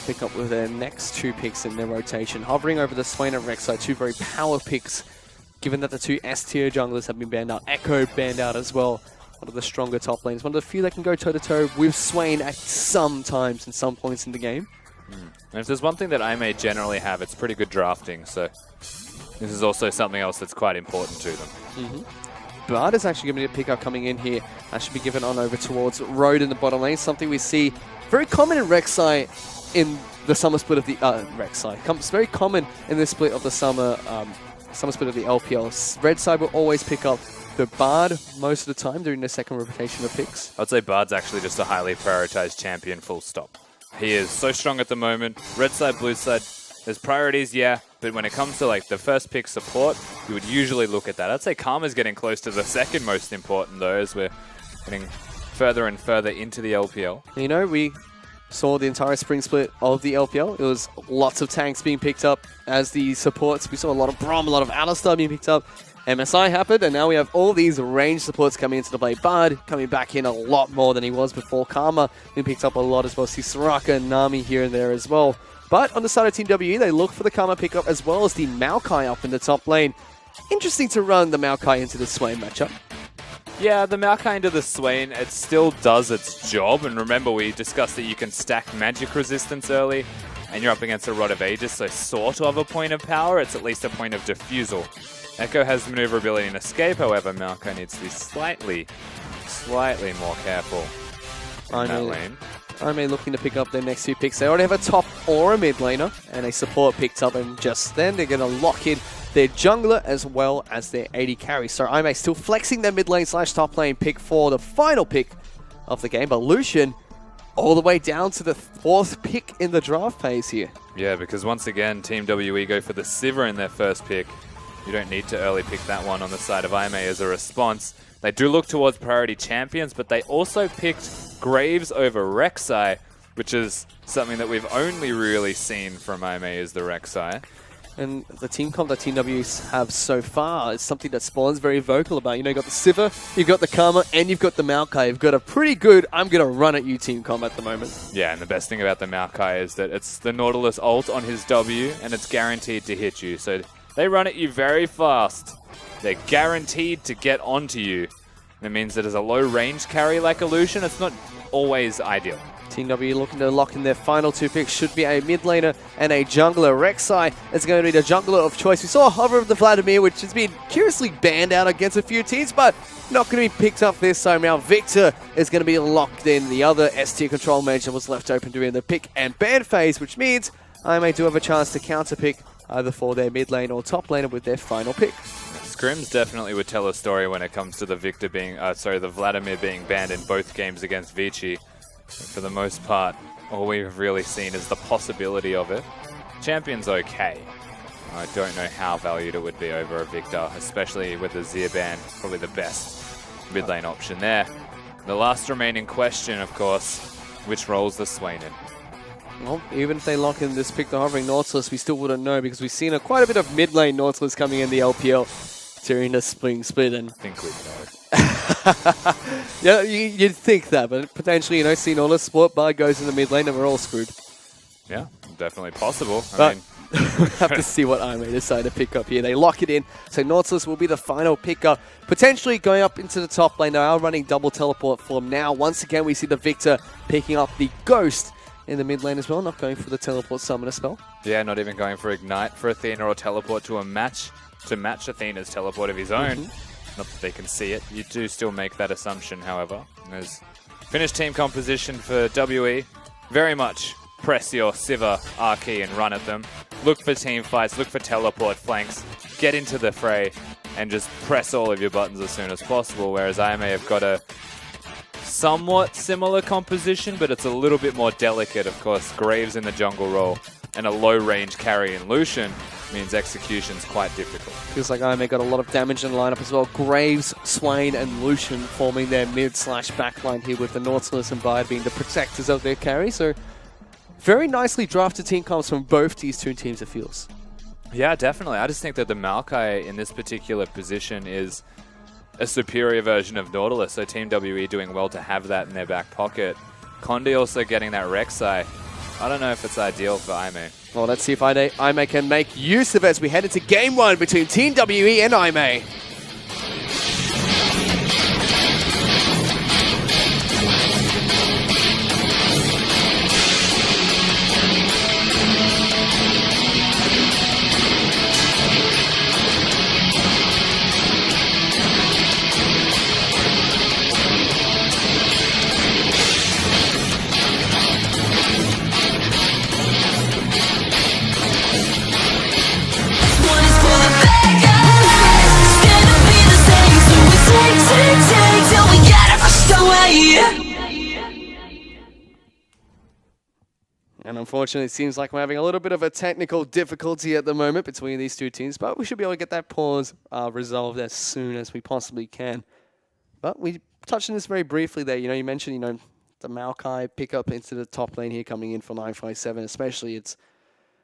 pick up with their next 2 picks in their rotation. Hovering over the Swain and Rek'Sai, 2 very power picks, given that the 2 S-tier junglers have been banned out. Echo banned out as well. One of the stronger top lanes. One of the few that can go toe-to-toe with Swain at some times and some points in the game. And if there's one thing that I may generally have, it's pretty good drafting. So this is also something else that's quite important to them. Bard is actually going to be a pickup coming in here. That should be given on over towards Road in the bottom lane. Something we see very common in Rek'Sai in the summer split of the... Rek'Sai. It's very common in this split of the summer split of the LPL. Red side will always pick up the Bard most of the time during the second rotation of picks. I'd say Bard's actually just a highly prioritized champion, full stop. He is so strong at the moment. Red side, blue side, there's priorities, yeah, but when it comes to like the first pick support, you would usually look at that. I'd say Karma's getting close to the second most important though, as we're getting further and further into the LPL. You know, we saw the entire spring split of the LPL. It was lots of tanks being picked up as the supports. We saw a lot of Braum, a lot of Alistar being picked up. MSI happened, and now we have all these range supports coming into the play. Bard coming back in a lot more than he was before. Karma being picked up a lot as well. See Soraka and Nami here and there as well. But on the side of Team WE, they look for the Karma pickup as well as the Maokai up in the top lane. Interesting to run the Maokai into the Swain matchup. Yeah, the Maokai into the Swain, it still does its job. And remember, we discussed that you can stack magic resistance early, and you're up against a Rod of Aegis, so sort of a point of power. It's at least a point of defusal. Echo has maneuverability and escape, however, Maokai needs to be slightly more careful in that lane. Ime looking to pick up their next 2 picks. They already have a top or a mid laner, and a support picked up, and just then they're going to lock in their jungler as well as their AD carry. So Ime still flexing their mid lane / top lane pick for the final pick of the game, but Lucian all the way down to the 4th pick in the draft phase here. Yeah, because once again, Team WE go for the Sivir in their first pick. You don't need to early pick that one on the side of Ime as a response. They do look towards priority champions, but they also picked Graves over Rek'Sai, which is something that we've only really seen from Ime is the Rek'Sai. And the team comp that Team W have so far is something that Spawn's very vocal about. You know, you've got the Sivir, you've got the Karma, and you've got the Maokai. You've got a pretty good, I'm going to run at you team comp at the moment. Yeah, and the best thing about the Maokai is that it's the Nautilus ult on his W, and it's guaranteed to hit you. So they run at you very fast. They're guaranteed to get onto you. That means that as a low range carry like Lucian, it's not always ideal. Team W looking to lock in their final 2 picks. Should be a mid laner and a jungler. Rek'Sai is going to be the jungler of choice. We saw a hover of the Vladimir, which has been curiously banned out against a few teams, but not going to be picked up this time around. Victor is going to be locked in. The other S-tier control mage that was left open during the pick and ban phase, which means IMA do have a chance to counter pick either for their mid lane or top laner with their final pick. Scrims definitely would tell a story when it comes to the Victor being, the Vladimir being banned in both games against Vici. For the most part, all we've really seen is the possibility of it. Champion's okay. I don't know how valued it would be over a Victor, especially with the Zir ban, probably the best mid lane option there. The last remaining question, of course, which roles the Swain in? Well, even if they lock in this pick, the hovering Nautilus, we still wouldn't know because we've seen quite a bit of mid lane Nautilus coming in the LPL during the spring split. And I think we'd know. Yeah, you'd think that, but potentially, you know, see Nautilus sport Bard goes in the mid lane and we're all screwed. Yeah, definitely possible. I mean, we'll have to see what IMA decide to pick up here. They lock it in, so Nautilus will be the final picker, potentially going up into the top lane. They are running double teleport form now. Once again, we see the Victor picking up the Ghost in the mid lane as well, not going for the teleport summoner spell. Yeah, not even going for Ignite for Athena or teleport to match Athena's teleport of his own. Not that they can see it. You do still make that assumption, however. There's finished team composition for WE. Very much press your Sivir R key and run at them. Look for team fights, look for teleport flanks, get into the fray, and just press all of your buttons as soon as possible, whereas I may have got a somewhat similar composition, but it's a little bit more delicate. Of course, Graves in the jungle role and a low-range carry in Lucian means execution's quite difficult. Feels like IMA got a lot of damage in the lineup as well. Graves, Swain, and Lucian forming their mid/backline here with the Nautilus and Bard being the protectors of their carry. So very nicely drafted team comes from both these two teams, it feels. Yeah, definitely. I just think that the Maokai in this particular position is a superior version of Nautilus, so Team WE doing well to have that in their back pocket. Condi also getting that Rek'Sai. I don't know if it's ideal for Aime. Well, let's see if Aime can make use of it as we head into Game 1 between Team WE and Aime. And unfortunately, it seems like we're having a little bit of a technical difficulty at the moment between these two teams, but we should be able to get that pause resolved as soon as we possibly can. But we touched on this very briefly there. You mentioned, the Maokai pickup into the top lane here coming in for 957, especially. It's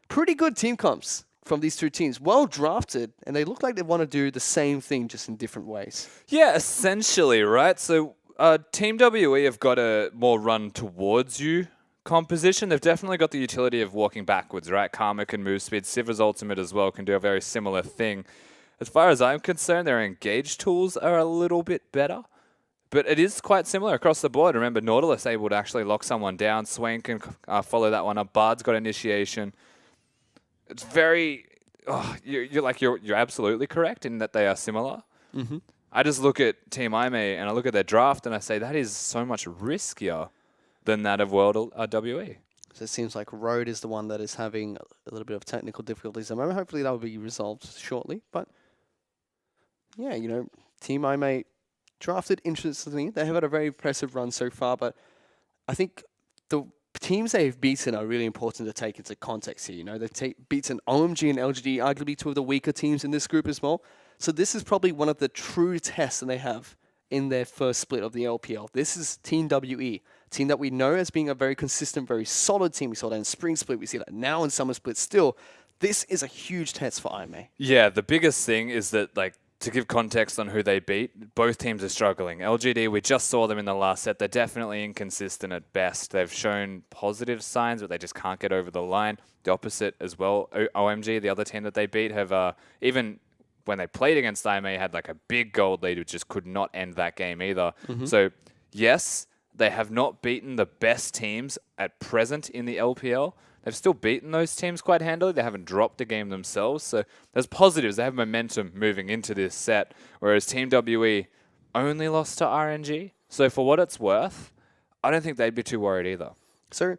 pretty good team comps from these two teams. Well drafted, and they look like they want to do the same thing, just in different ways. Yeah, essentially, right? So Team WE have got a more run towards you composition. They've definitely got the utility of walking backwards, right? Karma can move speed. Sivir's ultimate as well can do a very similar thing. As far as I'm concerned, their engage tools are a little bit better. But it is quite similar across the board. Remember, Nautilus able to actually lock someone down. Swain can follow that one up. Bard's got initiation. It's very... you're absolutely correct in that they are similar. Mm-hmm. I just look at Team Aime and I look at their draft and I say that is so much riskier than that of World WE. So it seems like Road is the one that is having a little bit of technical difficulties at the moment. Hopefully that will be resolved shortly. But yeah, Team Aime drafted interestingly. They have had a very impressive run so far, but I think the teams they've beaten are really important to take into context here. They've beaten OMG and LGD, arguably two of the weaker teams in this group as well. So this is probably one of the true tests that they have in their first split of the LPL. This is Team WE, team that we know as being a very consistent, very solid team. We saw that in Spring Split, we see that now in Summer Split. Still, this is a huge test for Aime. Yeah, the biggest thing is that, to give context on who they beat, both teams are struggling. LGD, we just saw them in the last set. They're definitely inconsistent at best. They've shown positive signs, but they just can't get over the line. The opposite as well. OMG, the other team that they beat, have even when they played against Aime, had a big gold lead, which just could not end that game either. Mm-hmm. So, yes, they have not beaten the best teams at present in the LPL. They've still beaten those teams quite handily. They haven't dropped a game themselves. So there's positives. They have momentum moving into this set, whereas Team WE only lost to RNG. So for what it's worth, I don't think they'd be too worried either. So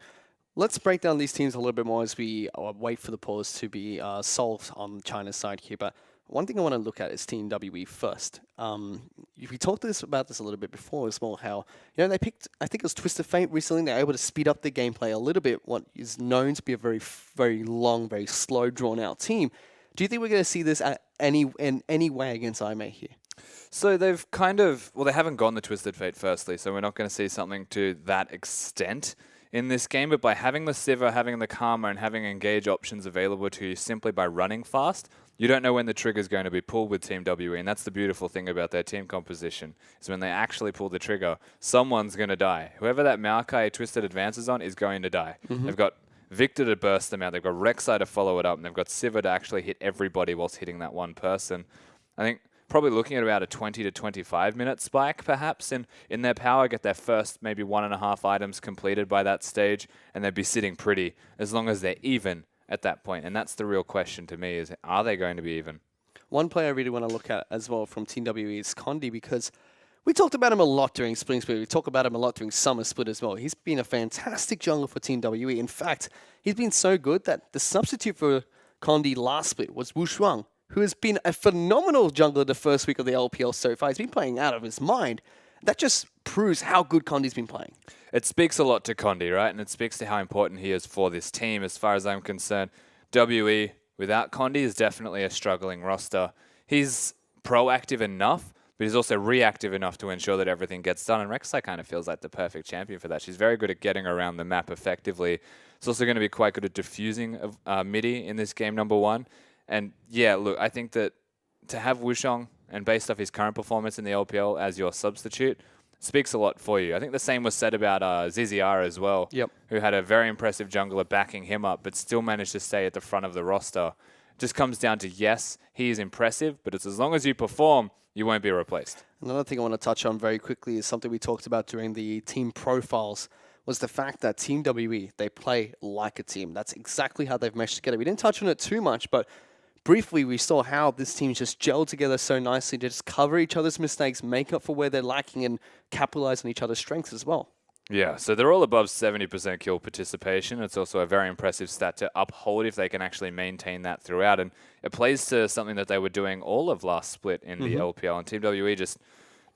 let's break down these teams a little bit more as we wait for the pause to be solved on China's side here. But one thing I want to look at is Team WE first. We talked about this a little bit before as well, how they picked, I think it was Twisted Fate recently. They're able to speed up the gameplay a little bit, what is known to be a very, very long, very slow, drawn-out team. Do you think we're going to see this in any way against Aime here? So they've they haven't gone the Twisted Fate firstly, so we're not going to see something to that extent in this game, but by having the Sivir, having the Karma, and having engage options available to you simply by running fast, you don't know when the trigger is going to be pulled with Team WE, and that's the beautiful thing about their team composition, is when they actually pull the trigger, someone's going to die. Whoever that Maokai Twisted advances on is going to die. Mm-hmm. They've got Victor to burst them out, they've got Rek'Sai to follow it up, and they've got Sivir to actually hit everybody whilst hitting that one person. I think probably looking at about a 20 to 25 minute spike perhaps in their power, get their first maybe 1.5 items completed by that stage, and they'd be sitting pretty as long as they're even at that point. And that's the real question to me, is are they going to be even? One player I really want to look at as well from Team WE is Condi, because we talked about him a lot during Spring Split. We talked about him a lot during Summer Split as well. He's been a fantastic jungler for Team WE. In fact, he's been so good that the substitute for Condi last split was Wu Shuang, who has been a phenomenal jungler the first week of the LPL so far. He's been playing out of his mind. That just proves how good Condi's been playing. It speaks a lot to Condi, right? And it speaks to how important he is for this team. As far as I'm concerned, WE without Condi is definitely a struggling roster. He's proactive enough, but he's also reactive enough to ensure that everything gets done. And Rek'Sai kind of feels like the perfect champion for that. She's very good at getting around the map effectively. It's also going to be quite good at diffusing midi in this game number one. And yeah, look, I think that to have Wushong, and based off his current performance in the LPL as your substitute, speaks a lot for you. I think the same was said about ZZR as well, who had a very impressive jungler backing him up, but still managed to stay at the front of the roster. Just comes down to, yes, he is impressive, but it's as long as you perform, you won't be replaced. Another thing I want to touch on very quickly is something we talked about during the team profiles, was the fact that Team WE, they play like a team. That's exactly how they've meshed together. We didn't touch on it too much, but briefly we saw how this team just gelled together so nicely to just cover each other's mistakes, make up for where they're lacking, and capitalize on each other's strengths as well. Yeah, so they're all above 70% kill participation. It's also a very impressive stat to uphold if they can actually maintain that throughout. And it plays to something that they were doing all of last split in the LPL. And Team WE just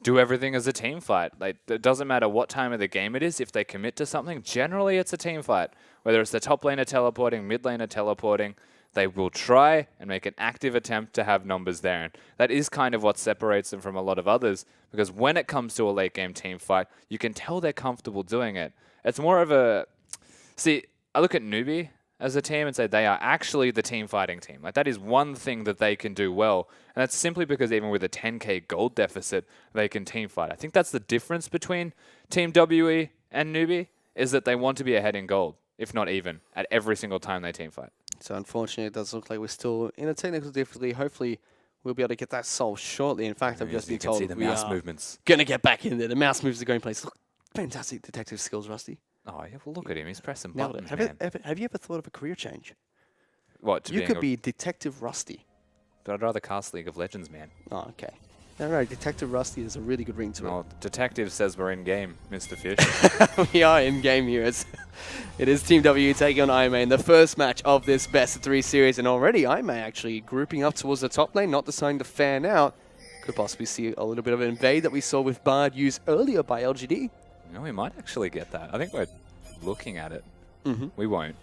do everything as a team fight. Like, it doesn't matter what time of the game it is. If they commit to something, generally it's a team fight. Whether it's the top laner teleporting, mid laner teleporting, they will try and make an active attempt to have numbers there. And that is kind of what separates them from a lot of others, because when it comes to a late game team fight, you can tell they're comfortable doing it. It's more of a... See, I look at Newbie as a team and say they are actually the team fighting team. Like, that is one thing that they can do well. And that's simply because even with a 10k gold deficit, they can team fight. I think that's the difference between Team WE and Newbie, is that they want to be ahead in gold, if not even, at every single time they team fight. So unfortunately, it does look like we're still in a technical difficulty. Hopefully, we'll be able to get that solved shortly. In fact, I've just been told see the mouse movements. Going to get back in there. The mouse moves are going place. Look, fantastic detective skills, Rusty. Oh, yeah, well, look at him. He's pressing Nailed buttons, it. Have you ever thought of a career change? What? You could be Detective Rusty. But I'd rather cast League of Legends, man. Oh, okay. No, Detective Rusty is a really good ring to it. Detective says we're in game, Mr. Fish. We are in game here. It is Team W taking on IMA in the first match of this best of 3 series, and already IMA actually grouping up towards the top lane, not deciding to fan out. Could possibly see a little bit of an invade that we saw with Bard used earlier by LGD. No, we might actually get that. I think we're looking at it. We won't.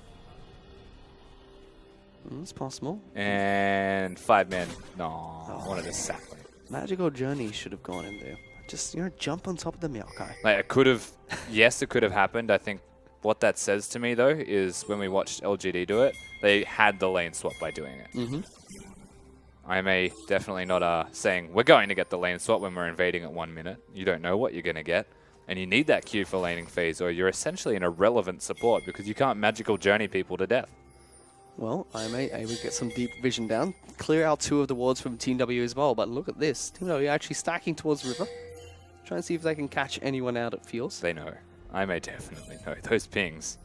It's possible. And 5 men. No, I wanted a sapling. Magical Journey should have gone in there. Just, jump on top of the Maokai. Like, it could have, yes, it could have happened. I think what that says to me, though, is when we watched LGD do it, they had the lane swap by doing it. IMA definitely not saying, we're going to get the lane swap when we're invading at 1 minute. You don't know what you're going to get. And you need that Q for laning phase, or you're essentially an irrelevant support because you can't Magical Journey people to death. Well, IMA able to get some deep vision down, clear out 2 of the wards from Team W as well, but look at this. Team W actually stacking towards the river. Try and see if they can catch anyone out, it feels. They know. IMA definitely know. Those pings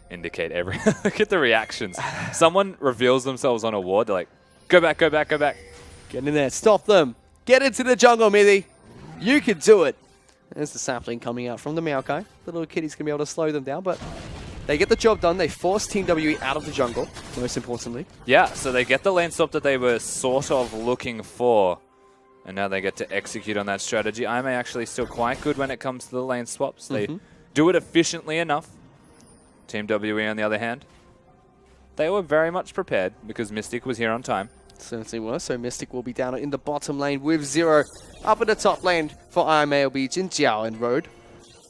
indicate everything. Look at the reactions. Someone reveals themselves on a ward, they're like, go back, go back, go back. Get in there, stop them. Get into the jungle, Mithy. You can do it. There's the sapling coming out from the Maokai. The little kitty's going to be able to slow them down, but they get the job done. They force Team WE out of the jungle, most importantly. Yeah, so they get the lane swap that they were sort of looking for, and now they get to execute on that strategy. IMA actually still quite good when it comes to the lane swaps. They do it efficiently enough. Team WE, on the other hand, they were very much prepared because Mystic was here on time. Certainly was. So Mystic will be down in the bottom lane with Zero. Up in the top lane for IMA will be Jin Jiao and Road.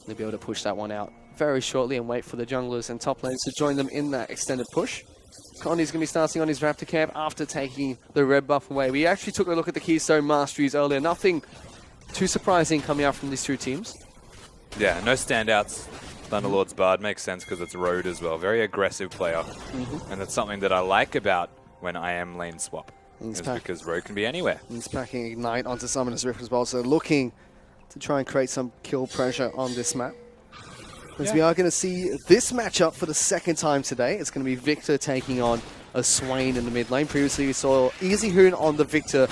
They'll be able to push that one out very shortly and wait for the junglers and top lanes to join them in that extended push. Connie's going to be starting on his Raptor camp after taking the red buff away. We actually took a look at the Keystone Masteries earlier. Nothing too surprising coming out from these 2 teams. Yeah, no standouts. Thunderlord's Bard makes sense because it's Road as well. Very aggressive player. And that's something that I like about when I am lane swap. Is because Road can be anywhere. He's packing Ignite onto Summoner's Rift as well, so looking to try and create some kill pressure on this map. As we are going to see this matchup for the second time today. It's going to be Victor taking on a Swain in the mid lane. Previously we saw Easy Hoon on the Victor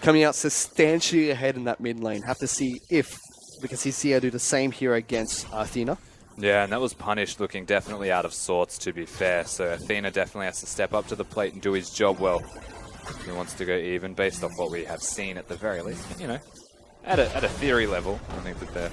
coming out substantially ahead in that mid lane. Have to see if we can see Sia do the same here against Athena. Yeah, and that was punished looking definitely out of sorts, to be fair. So Athena definitely has to step up to the plate and do his job well. He wants to go even based off what we have seen at the very least. But, at a theory level, I think that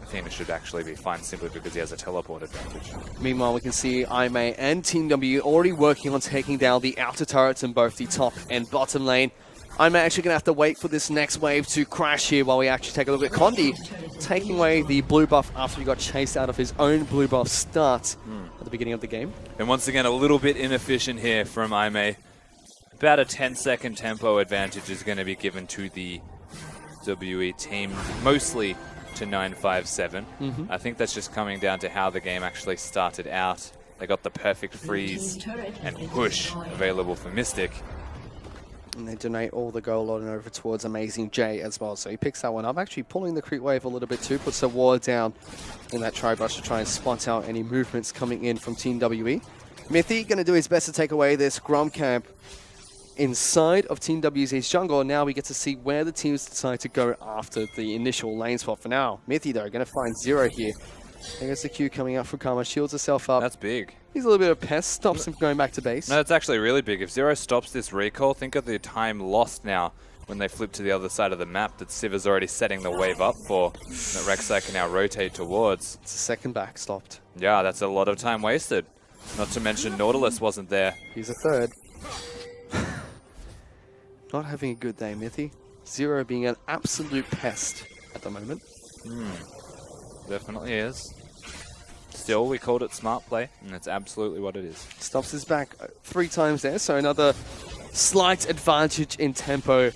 Athena should actually be fine simply because he has a teleport advantage. Meanwhile, we can see IMA and Team W already working on taking down the outer turrets in both the top and bottom lane. I'm actually going to have to wait for this next wave to crash here while we actually take a look at Condi taking away the blue buff after he got chased out of his own blue buff start at the beginning of the game. And once again, a little bit inefficient here from IMA. About a 10-second tempo advantage is going to be given to the WE team, mostly to 957. I think that's just coming down to how the game actually started out. They got the perfect freeze and push available for Mystic. And they donate all the gold on over towards Amazing J as well. So he picks that one up, actually pulling the creep wave a little bit too, puts a ward down in that tri-brush to try and spot out any movements coming in from Team WE. Mythy going to do his best to take away this Grom camp inside of Team WZ's jungle. Now we get to see where the teams decide to go after the initial lane swap. For now, Mythy though going to find Zero here. There goes the Q coming out from Karma, shields herself up. That's big. He's a little bit of pest, stops him from going back to base. No, that's actually really big. If Zero stops this recall, think of the time lost now when they flip to the other side of the map that Civ is already setting the wave up for, that Rek'Sai can now rotate towards. It's a second back stopped. Yeah, that's a lot of time wasted. Not to mention Nautilus wasn't there. He's a third. Not having a good day, Mythy. Zero being an absolute pest at the moment. Definitely is. Still, we called it smart play, and that's absolutely what it is. Stops his back 3 times there, so another slight advantage in tempo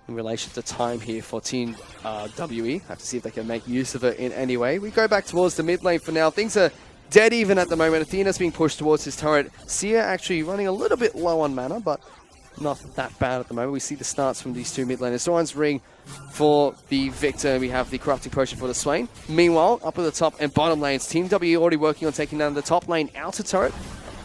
in relation to time here for Team WE. Have to see if they can make use of it in any way. We go back towards the mid lane for now. Things are dead even at the moment. Athena's being pushed towards his turret. Sia actually running a little bit low on mana, but not that bad at the moment. We see the starts from these two mid laners. Zoran's ring for the Victor. We have the corrupting potion for the Swain. Meanwhile, up at the top and bottom lanes, Team W already working on taking down the top lane outer turret.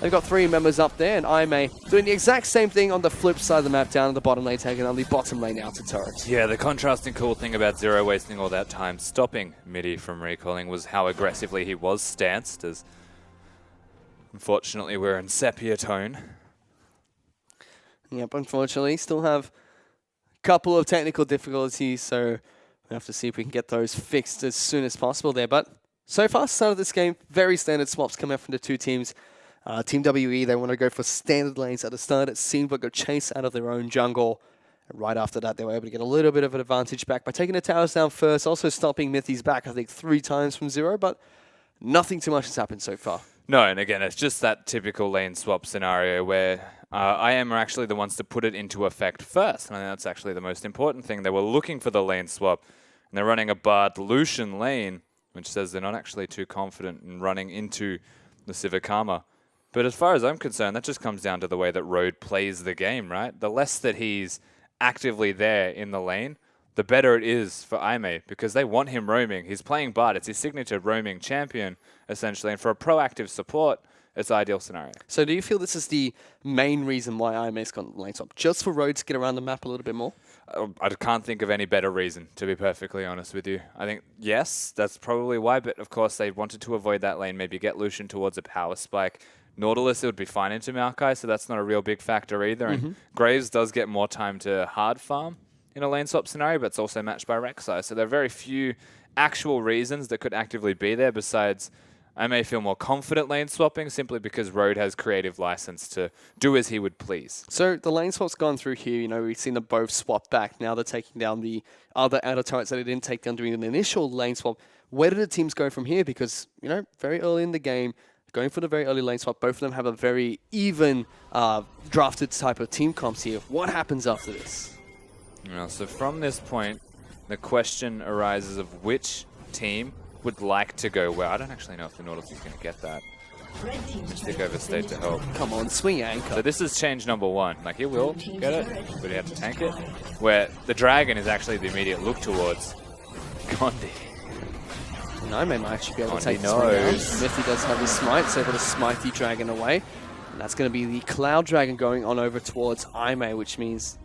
They've got 3 members up there, and IMA doing the exact same thing on the flip side of the map, down at the bottom lane, taking on the bottom lane outer turret. Yeah, the contrasting cool thing about Zero wasting all that time stopping Midi from recalling was how aggressively he was stanced, as unfortunately we're in sepia tone. Yep, unfortunately, still have a couple of technical difficulties, so we have to see if we can get those fixed as soon as possible there. But so far, start of this game, very standard swaps coming up from the two teams. Team WE, they want to go for standard lanes at the start. It seemed like a chase out of their own jungle. And right after that, they were able to get a little bit of an advantage back by taking the towers down first, also stopping Mythy's back, I think, 3 times from Zero, but nothing too much has happened so far. No, and again, it's just that typical lane swap scenario where IM are actually the ones to put it into effect first. And I think that's actually the most important thing. They were looking for the lane swap, and they're running a Bard Lucian lane, which says they're not actually too confident in running into the Sivakama. But as far as I'm concerned, that just comes down to the way that Road plays the game, right? The less that he's actively there in the lane, the better it is for Aime, because they want him roaming. He's playing Bard. It's his signature roaming champion, essentially. And for a proactive support, it's an ideal scenario. So do you feel this is the main reason why IMA's gone lane swap? Just for Road to get around the map a little bit more? I can't think of any better reason, to be perfectly honest with you. I think, yes, that's probably why, but of course they wanted to avoid that lane, maybe get Lucian towards a power spike. Nautilus, it would be fine into Maokai, so that's not a real big factor either. And Graves does get more time to hard farm in a lane swap scenario, but it's also matched by Rek'Sai. So there are very few actual reasons that could actively be there, besides I may feel more confident lane swapping simply because Road has creative license to do as he would please. So the lane swap's gone through here. You know, we've seen them both swap back. Now they're taking down the other outer turrets that they didn't take down during an initial lane swap. Where do the teams go from here? Because, you know, very early in the game, going for the very early lane swap, both of them have a very even drafted type of team comps here. What happens after this? Well, so from this point, the question arises of which team would like to go where. I don't actually know if the Nautilus is going to get that. Stick overstayed to help. Come on, swing anchor. So this is change number 1. Like, he will get it, but he has to tank it. Where the dragon is actually the immediate look towards Condi. Nightmare might actually be able to take Condi this one down. Mythy does have his smite, so able to smite the dragon away. And that's going to be the Cloud Dragon going on over towards Aime, which means,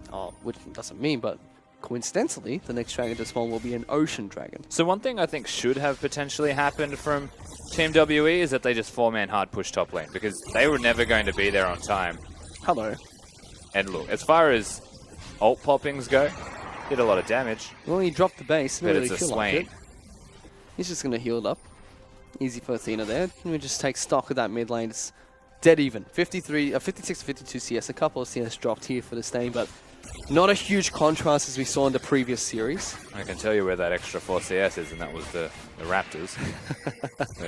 which doesn't mean, but coincidentally, the next dragon to spawn will be an Ocean Dragon. So one thing I think should have potentially happened from Team WE is that they just 4-man hard push top lane, because they were never going to be there on time. Hello. And look, as far as ult poppings go, did a lot of damage. Well, he dropped the base. But Didn't it's really a feel like Swain. it. He's just going to heal it up. Easy for Athena there. Let me just take stock of that mid lane. It's dead even. 56 to 52 CS. A couple of CS dropped here for the stain, but not a huge contrast as we saw in the previous series. I can tell you where that extra 4 CS is, and that was the Raptors.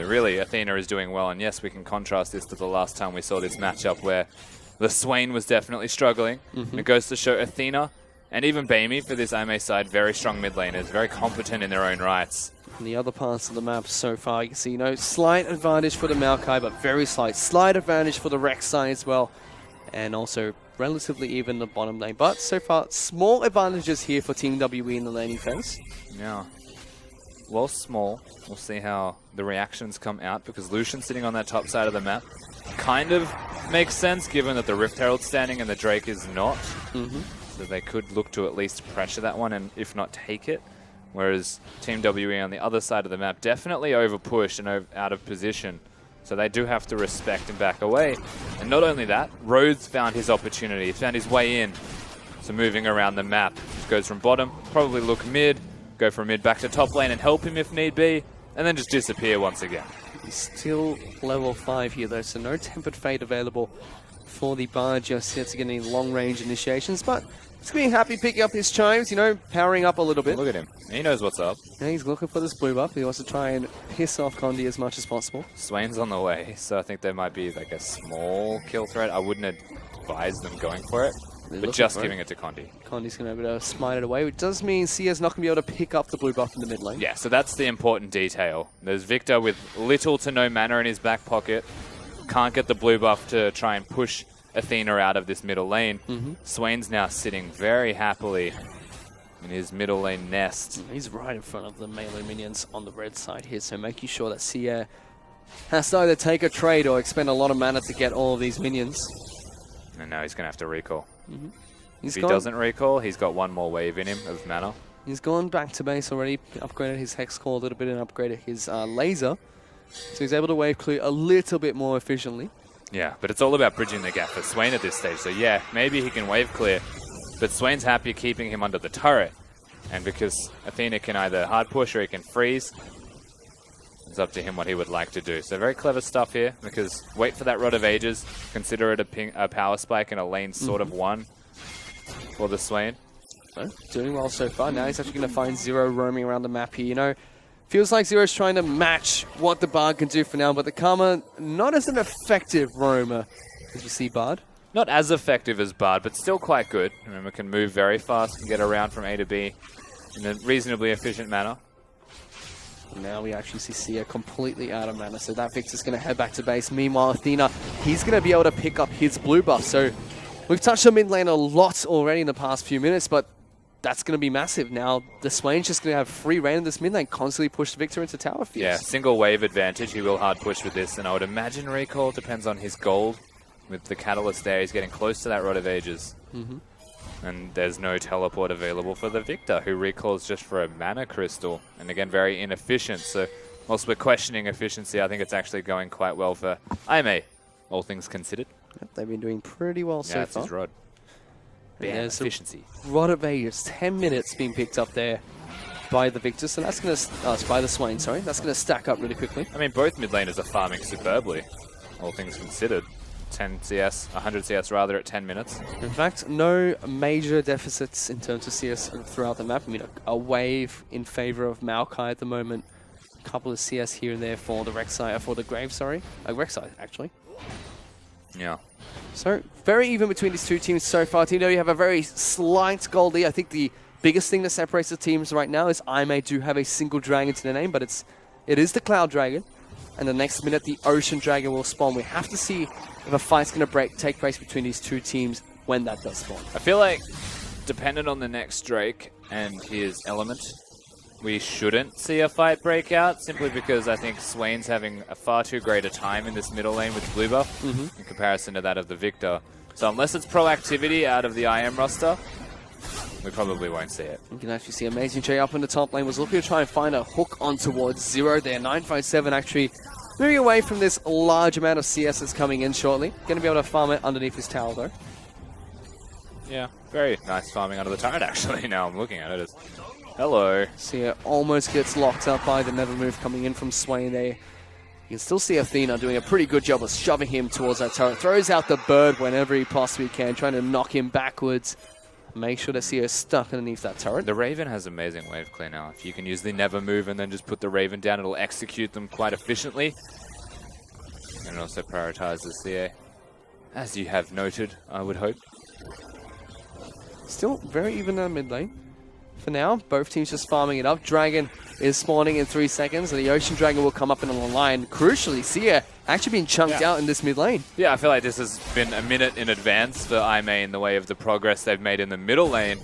Really, Athena is doing well, and yes, we can contrast this to the last time we saw this matchup where the Swain was definitely struggling. It goes to show Athena And even Bamey for this IMA side, very strong mid laners, very competent in their own rights. On the other parts of the map so far, you can see, you know, slight advantage for the Maokai, but very slight. Slight advantage for the Rek'Sai as well. And also relatively even the bottom lane. But so far, small advantages here for Team WE in the laning phase. Yeah. Well, small. We'll see how the reactions come out, because Lucian sitting on that top side of the map kind of makes sense, given that the Rift Herald's standing and the Drake is not. So they could look to at least pressure that one, and if not, take it. Whereas Team WE on the other side of the map definitely over-pushed and out of position. So they do have to respect and back away. And not only that, Rhodes found his opportunity. He found his way in. So moving around the map. Just goes from bottom, probably look mid, go from mid back to top lane and help him if need be, and then just disappear once again. He's still level 5 here though, so no Tempered Fate available for the Bard just yet to get any long-range initiations, but he's being happy picking up his chimes, you know, powering up a little bit. Look at him. He knows what's up. Yeah, he's looking for this blue buff. He wants to try and piss off Condi as much as possible. Swain's on the way, so I think there might be like a small kill threat. I wouldn't advise them going for it, but just giving it to Condi. Condi's going to be able to smite it away, which does mean Sia's not going to be able to pick up the blue buff in the mid lane. Yeah, so that's the important detail. There's Victor with little to no mana in his back pocket. Can't get the blue buff to try and push Athena out of this middle lane. Swain's now sitting very happily in his middle lane nest. He's right in front of the melee minions on the red side here, so making sure that Sia has to either take a trade or expend a lot of mana to get all of these minions. And now he's going to have to recall. If he gone, doesn't recall, he's got one more wave in him of mana. He's gone back to base already, upgraded his Hex Core a little bit and upgraded his laser. So he's able to wave clear a little bit more efficiently. Yeah, but it's all about bridging the gap for Swain at this stage. So yeah, maybe he can wave clear, but Swain's happy keeping him under the turret. And because Athena can either hard push or he can freeze, it's up to him what he would like to do. So very clever stuff here, because wait for that Rod of Ages, consider it a power spike and a lane sort of one for the Swain. So, doing well so far. Now he's actually going to find Zero roaming around the map here. You know, feels like Zero's trying to match what the Bard can do for now, but the Karma, not as an effective roamer as we see Bard. Not as effective as Bard, but still quite good. Remember, can move very fast and get around from A to B in a reasonably efficient manner. Now we actually see Sia completely out of mana, so that Victor's going to head back to base. Meanwhile, Athena, he's going to be able to pick up his blue buff. So we've touched on mid lane a lot already in the past few minutes, but that's going to be massive. Now, the Swain's just going to have free reign in this mid lane, constantly push Victor into tower fields. Yeah, single wave advantage. He will hard push with this, and I would imagine recall depends on his gold. With the catalyst there, he's getting close to that Rod of Ages. And there's no teleport available for the Victor, who recalls just for a mana crystal. And again, very inefficient. So, whilst we're questioning efficiency, I think it's actually going quite well for IMA, all things considered. Yep, they've been doing pretty well so far. Yeah, that's his Rod. Yeah, efficiency. Rod of Ages, 10 minutes being picked up there by the Victor. So that's going to, by the Swain, sorry. That's going to stack up really quickly. I mean, both mid laners are farming superbly, all things considered. 10 CS, 100 CS rather at 10 minutes. In fact, no major deficits in terms of CS throughout the map. I mean, a wave in favor of Maokai at the moment. A couple of CS here and there for the Rek'Sai, for the Grave, sorry. Rek'Sai, actually. Yeah. So, very even between these two teams so far. Team W have a very slight goal lead. I think the biggest thing that separates the teams right now is IMA do have a single dragon to their name, but it is the Cloud Dragon. And the next minute, the Ocean Dragon will spawn. We have to see if a fight's going to take place between these two teams when that does spawn. I feel like, dependent on the next Drake and his element, we shouldn't see a fight break out, simply because I think Swain's having a far too great a time in this middle lane with blue buff in comparison to that of the Victor. So unless it's proactivity out of the IM roster, we probably won't see it. You can actually see Amazing J up in the top lane. Was looking to try and find a hook on towards Zero there. 957 actually moving away from this large amount of CS that's coming in shortly. Going to be able to farm it underneath his tower though. Yeah, very nice farming under the turret actually. Now I'm looking at it as, hello. Sia almost gets locked up by the Never Move coming in from Swain there. You can still see Athena doing a pretty good job of shoving him towards that turret. Throws out the bird whenever he possibly can, trying to knock him backwards. Make sure to see her stuck underneath that turret. The Raven has amazing wave clear now. If you can use the Never Move and then just put the Raven down, it'll execute them quite efficiently. And also prioritize the CA. As you have noted, I would hope. Still very even in the mid lane. For now, both teams just farming it up. Dragon is spawning in 3 seconds, and the Ocean Dragon will come up in a line. Crucially, Sia actually being chunked out in this mid lane. Yeah, I feel like this has been a minute in advance for IMA in the way of the progress they've made in the middle lane.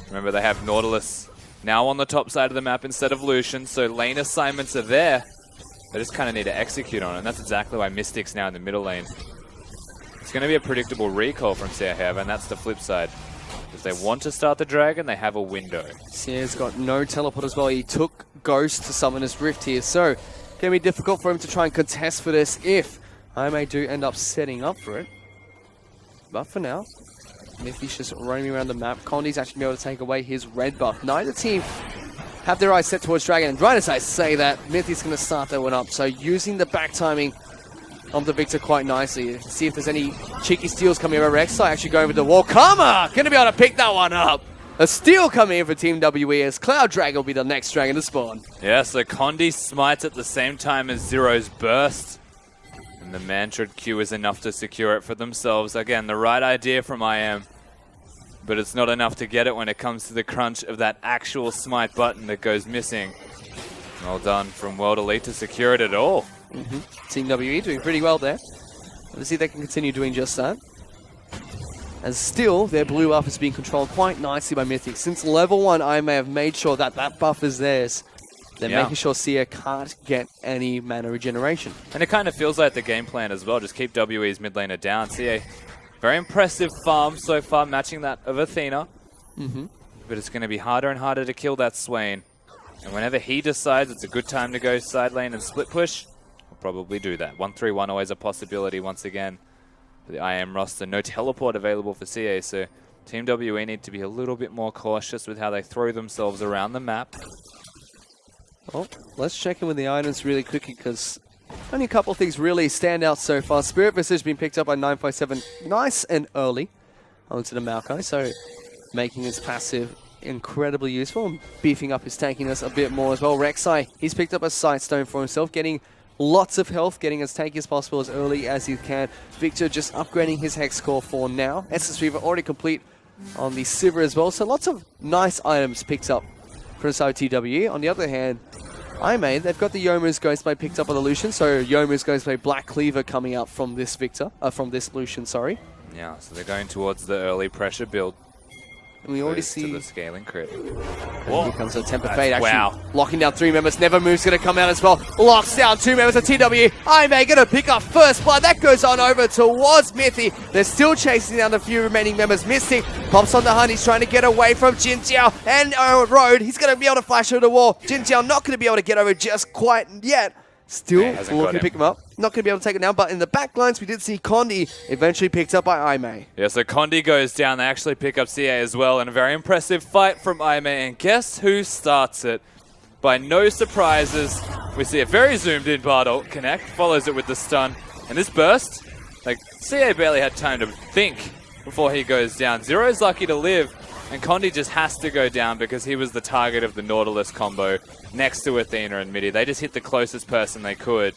Remember, they have Nautilus now on the top side of the map instead of Lucian, so lane assignments are there. They just kind of need to execute on it, and that's exactly why Mystic's now in the middle lane. It's going to be a predictable recall from Sia, however, and that's the flip side. If they want to start the Dragon, they have a window. Sia's got no teleport as well. He took Ghost to summon his Rift here, so it's going to be difficult for him to try and contest for this if IMA do end up setting up for it. But for now, Mythy's just roaming around the map. Condi's actually able to take away his red buff. Neither team have their eyes set towards Dragon, and right as I say that, Mythy's going to start that one up. So using the back timing of the Victor quite nicely. See if there's any cheeky steals coming over. Rek'Sai actually going over the wall. Karma! Going to be able to pick that one up. A steal coming in for Team WE as Cloud Dragon will be the next Dragon to spawn. Yeah, so Condi smites at the same time as Zero's burst. And the Mantrid Q is enough to secure it for themselves. Again, the right idea from IM. But it's not enough to get it when it comes to the crunch of that actual smite button that goes missing. Well done from World Elite to secure it at all. Team WE doing pretty well there. Let's see if they can continue doing just that. And still, their blue buff is being controlled quite nicely by Mythic. Since level 1, I may have made sure that that buff is theirs. They're making sure Sia can't get any mana regeneration. And it kind of feels like the game plan as well. Just keep WE's mid laner down. Sia, very impressive farm so far, matching that of Athena. But it's going to be harder and harder to kill that Swain. And whenever he decides it's a good time to go side lane and split push, we'll probably do that. 1-3-1 always a possibility once again for the IM roster. No teleport available for CA, so Team WE need to be a little bit more cautious with how they throw themselves around the map. Well, let's check in with the items really quickly because only a couple of things really stand out so far. Spirit Visage being picked up by 957 nice and early onto the Maokai, so making his passive incredibly useful and beefing up his tankiness a bit more as well. Rek'Sai, he's picked up a Sightstone for himself, getting lots of health, getting as tanky as possible as early as he can. Victor just upgrading his Hex Core for now. Essence Reaver already complete on the Sivir as well, so lots of nice items picked up for the side of TWE. On the other hand, IMA, they've got the Yomu's Ghostblade picked up on the Lucian, so Yomu's Ghostblade Black Cleaver coming out from this Victor, from this Lucian, sorry. Yeah, so they're going towards the early pressure build. And we already see the scaling crit. Here comes a Temper Fate, actually locking down 3 members. Never Move's going to come out as well. Locks down 2 members of TWE. IMA going to pick up first blood. That goes on over towards Mithy. They're still chasing down the few remaining members. Mystic pops on the hunt. He's trying to get away from Jin Jiao and Road. He's going to be able to flash over the wall. Jin Jiao not going to be able to get over just quite yet. Still looking to pick him up. Not going to be able to take it down, but in the back lines, we did see Condi eventually picked up by IMA. Yeah, so Condi goes down. They actually pick up CA as well, and a very impressive fight from IMA. And guess who starts it? By no surprises, we see a very zoomed-in Bardolt connect, follows it with the stun. And this burst, like, CA barely had time to think before he goes down. Zero's lucky to live, and Condi just has to go down because he was the target of the Nautilus combo next to Athena and Midi. They just hit the closest person they could.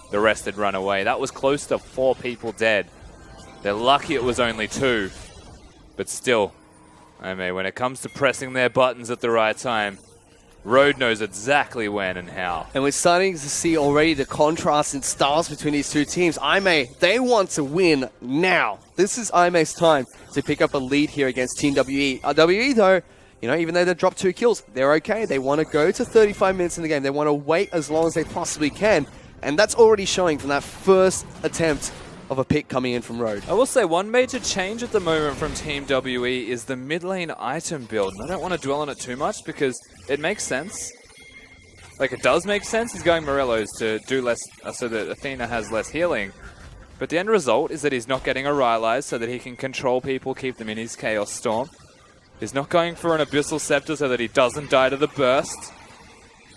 The rest had run away. That was close to 4 people dead. They're lucky it was only 2. But still, I mean, when it comes to pressing their buttons at the right time, Road knows exactly when and how. And we're starting to see already the contrast in styles between these two teams. IMA, they want to win now. This is IMA's time to pick up a lead here against Team WE. WE, though, you know, even though they dropped 2 kills, they're okay. They want to go to 35 minutes in the game. They want to wait as long as they possibly can. And that's already showing from that first attempt of a pick coming in from Road. I will say one major change at the moment from Team WE is the mid lane item build. And I don't want to dwell on it too much because it makes sense. Like, it does make sense. He's going Morello's to do less, so that Athena has less healing. But the end result is that he's not getting a Rylai's so that he can control people, keep them in his Chaos Storm. He's not going for an Abyssal Scepter so that he doesn't die to the burst.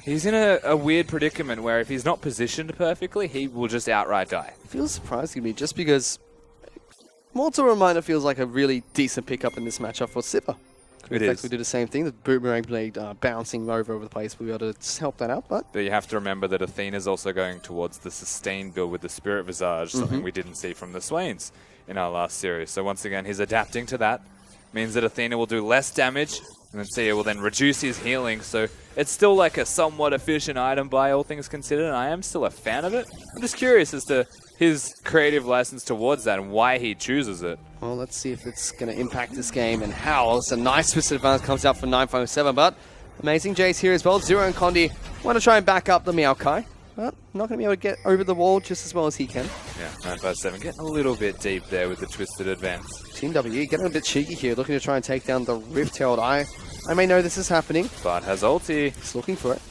He's in a weird predicament where if he's not positioned perfectly, he will just outright die. It feels surprising to me just because Mortal Reminder feels like a really decent pickup in this matchup for Sipper. It in fact, is. we do the same thing. The Boomerang Blade bouncing over the place. We got to help that out, but you have to remember that Athena's also going towards the sustained build with the Spirit Visage, something we didn't see from the Swains in our last series. So once again, he's adapting to that. means that Athena will do less damage, and then Sia will then reduce his healing. So it's still like a somewhat efficient item by all things considered, and I am still a fan of it. I'm just curious as to his creative license towards that and why he chooses it. Well, let's see if it's going to impact this game and how. It's a nice twisted advance comes out for 957, but Amazing J's here as well. Zero and Condi want to try and back up the Maokai, but not going to be able to get over the wall just as well as he can. Yeah, 957 getting a little bit deep there with the twisted advance. Team W getting a bit cheeky here, looking to try and take down the Rift Herald. I may know this is happening. But has ulti. He's looking for it.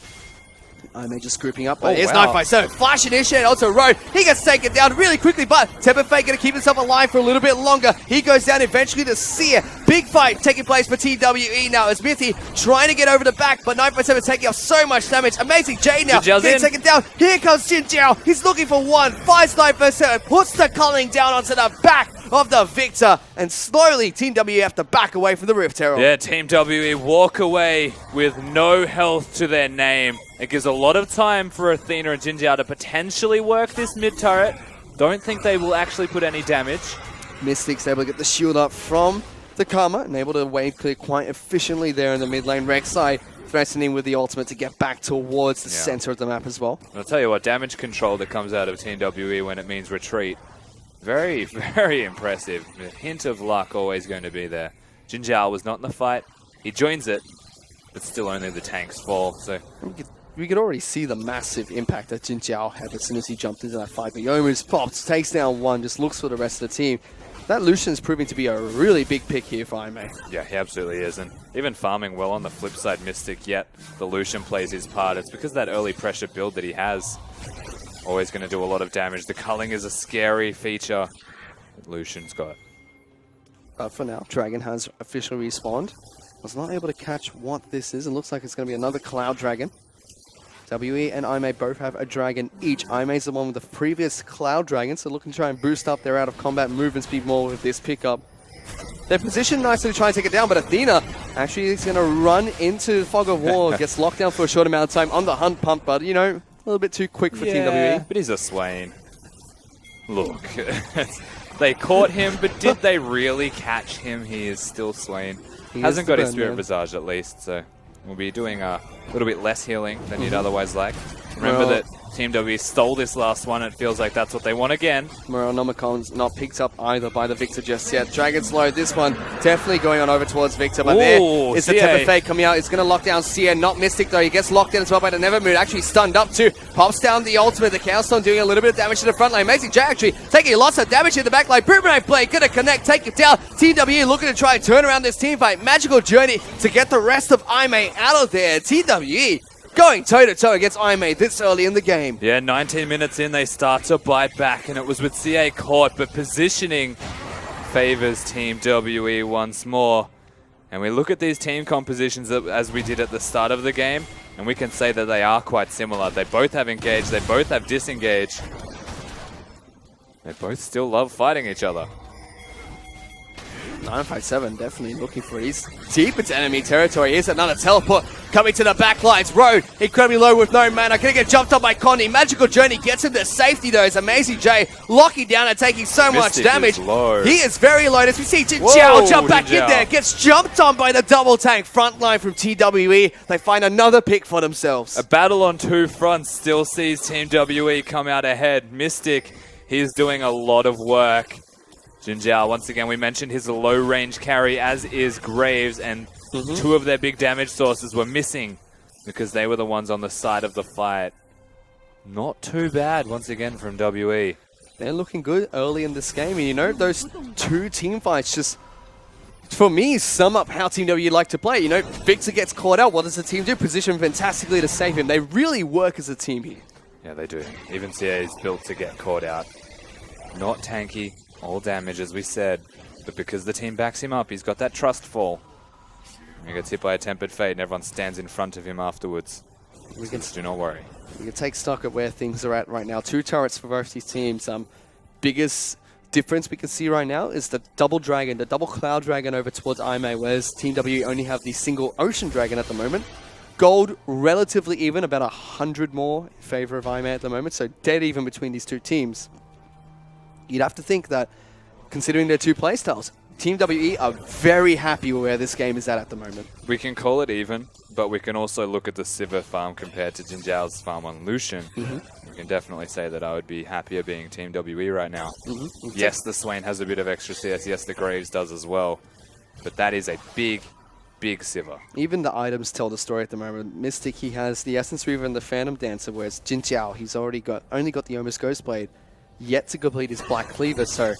I may just grouping up, but Oh, here's wow. 957. Flash initiate onto Road. He gets taken down really quickly, but Temper Fate going to keep himself alive for a little bit longer. He goes down eventually to Seer. Big fight taking place for TWE now as Mithy trying to get over the back, but 957 taking off so much damage. Amazing J now Jinjiao's getting in. taken down. Here comes Jinjiao. He's looking for one. Finds 957. Puts the culling down onto the back of the Victor, and slowly Team W have to back away from the Rift Herald. Yeah, Team WE walk away with no health to their name. It gives a lot of time for Athena and Jinjiao to potentially work this mid turret. Don't think they will actually put any damage. Mystic's able to get the shield up from the Karma and able to wave clear quite efficiently there in the mid lane. Rek'Sai threatening with the ultimate to get back towards the center of the map as well. And I'll tell you what, damage control that comes out of Team WE when it means retreat. Very, very impressive. A hint of luck always going to be there. Jinjiao was not in the fight. He joins it, but still only the tanks fall. So We could already see the massive impact that Jinjiao had as soon as he jumped into that fight. But Yomu's popped, takes down one, just looks for the rest of the team. That Lucian's proving to be a really big pick here for IMA. yeah, he absolutely is. And even farming well on the flip side, Mystic, yet the Lucian plays his part. It's because that early pressure build that he has. Always going to do a lot of damage. The culling is a scary feature that Lucian's got. But for now, Dragon has officially respawned. Was not able to catch what this is. It looks like it's going to be another Cloud Dragon. WE and IMA both have a dragon each. IMA's the one with the previous Cloud Dragon, so looking to try and boost up their out-of-combat movement speed more with this pickup. They're positioned nicely to try and take it down, but Athena actually is going to run into Fog of War, gets locked down for a short amount of time on the hunt pump, but, you know, a little bit too quick for Team WE. But he's a Swain. Look, they caught him, but did they really catch him? He is still Swain. He Hasn't is got the his Spirit man. Visage at least, so we'll be doing a little bit less healing than you'd otherwise like. Remember that Team W stole this last one. It feels like that's what they want again. Morelnomicon's not picked up either by the Victor just yet. Dragon's Low, this one definitely going on over towards Victor, but there is the CA. Temper Fate coming out. It's going to lock down Sia, not Mystic though. He gets locked in as well by the Nevermoon, actually stunned up too. Pops down the ultimate, the Chaos Stone doing a little bit of damage to the front line. Amazing J actually taking lots of damage in the back line. Boomerang Blade going to connect, take it down. TW looking to try and turn around this team fight. Magical Journey to get the rest of IMA out of there. TW going toe-to-toe against IMA this early in the game. Yeah, 19 minutes in, they start to bite back, and it was with CA caught, but positioning favors Team WE once more. And we look at these team compositions as we did at the start of the game, and we can say that they are quite similar. They both have engaged, they both have disengaged. They both still love fighting each other. 957 definitely looking for it. He's deep into enemy territory. Here's another teleport coming to the back lines. Road incredibly low with no mana. Gonna get jumped on by Condi. Magical Journey gets him to safety though. It's Amazing J locking down and taking so Mystic much damage. is low. He is very low. As we see Whoa, Jinjiao jump back in Jinjiao. there. Gets jumped on by the double tank front line from TWE. They find another pick for themselves. A battle on two fronts still sees Team WE come out ahead. Mystic, he's doing a lot of work. Jinjiao, once again, we mentioned his low-range carry, as is Graves, and two of their big damage sources were missing because they were the ones on the side of the fight. Not too bad, once again, from WE. They're looking good early in this game. And you know, those two team fights just, for me, sum up how Team W like to play. You know, Victor gets caught out. What does the team do? Position fantastically to save him. They really work as a team here. Yeah, they do. Even CA is built to get caught out. Not tanky. All damage, as we said, but because the team backs him up, he's got that trust fall. He gets hit by a Tempered Fate, and everyone stands in front of him afterwards. We can Do not worry. We can take stock at where things are at right now. 2 turrets for both these teams. Biggest difference we can see right now is the double dragon, the double cloud dragon over towards IMA, whereas Team W only have the single ocean dragon at the moment. Gold relatively even, about 100 more in favor of IMA at the moment, so dead even between these two teams. You'd have to think that, considering their two playstyles, Team WE are very happy where this game is at the moment. We can call it even, but we can also look at the Sivir farm compared to Jin Zhao's farm on Lucian. We can definitely say that I would be happier being Team WE right now. Yes, the Swain has a bit of extra CS. Yes, the Graves does as well. But that is a big, big Sivir. Even the items tell the story at the moment. Mystic, he has the Essence Reaver and the Phantom Dancer, whereas Jin Zhao, he's only got the Omus Ghostblade, yet to complete his Black Cleaver, so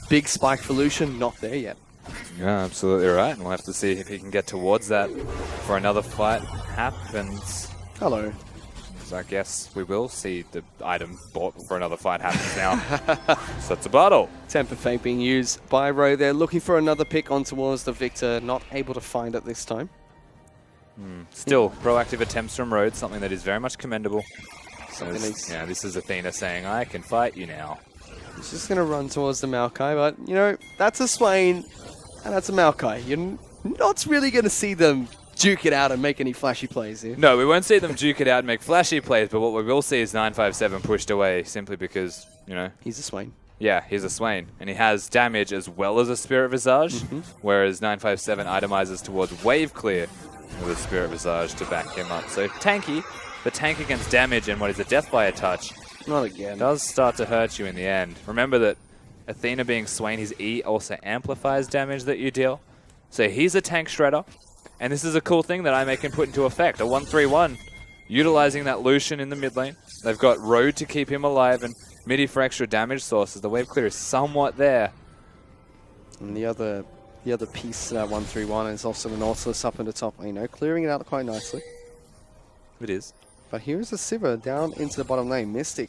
big spike for Lucian, not there yet. Yeah, absolutely right. And we'll have to see if he can get towards that before another fight happens. Hello. So I guess we will see the item bought before another fight happens now. So it's a battle. Temper Fate being used by Ro. They're looking for another pick on towards the Victor, not able to find it this time. Still, proactive attempts from Rhodes, something that is very much commendable. Yeah, this is Athena saying, I can fight you now. He's just going to run towards the Maokai, but, you know, that's a Swain and that's a Maokai. You're not really going to see them duke it out and make any flashy plays here. No, we won't see them duke it out and make flashy plays, but what we will see is 957 pushed away simply because, you know... He's a Swain. Yeah, he's a Swain, and he has damage as well as a Spirit Visage, whereas 957 itemizes towards Wave Clear with a Spirit Visage to back him up. So tanky, the tank against damage and what is a death by a touch Not again. does start to hurt you in the end. Remember that Athena being Swain, his E also amplifies damage that you deal. So he's a tank shredder, and this is a cool thing that I can put into effect, a 1-3-1, utilizing that Lucian in the mid lane. They've got Road to keep him alive, and Midi for extra damage sources. The wave clear is somewhat there. And the other piece to that 1-3-1 is also the Nautilus up in the top lane, clearing it out quite nicely. It is. But here's a Sivir down into the bottom lane. Mystic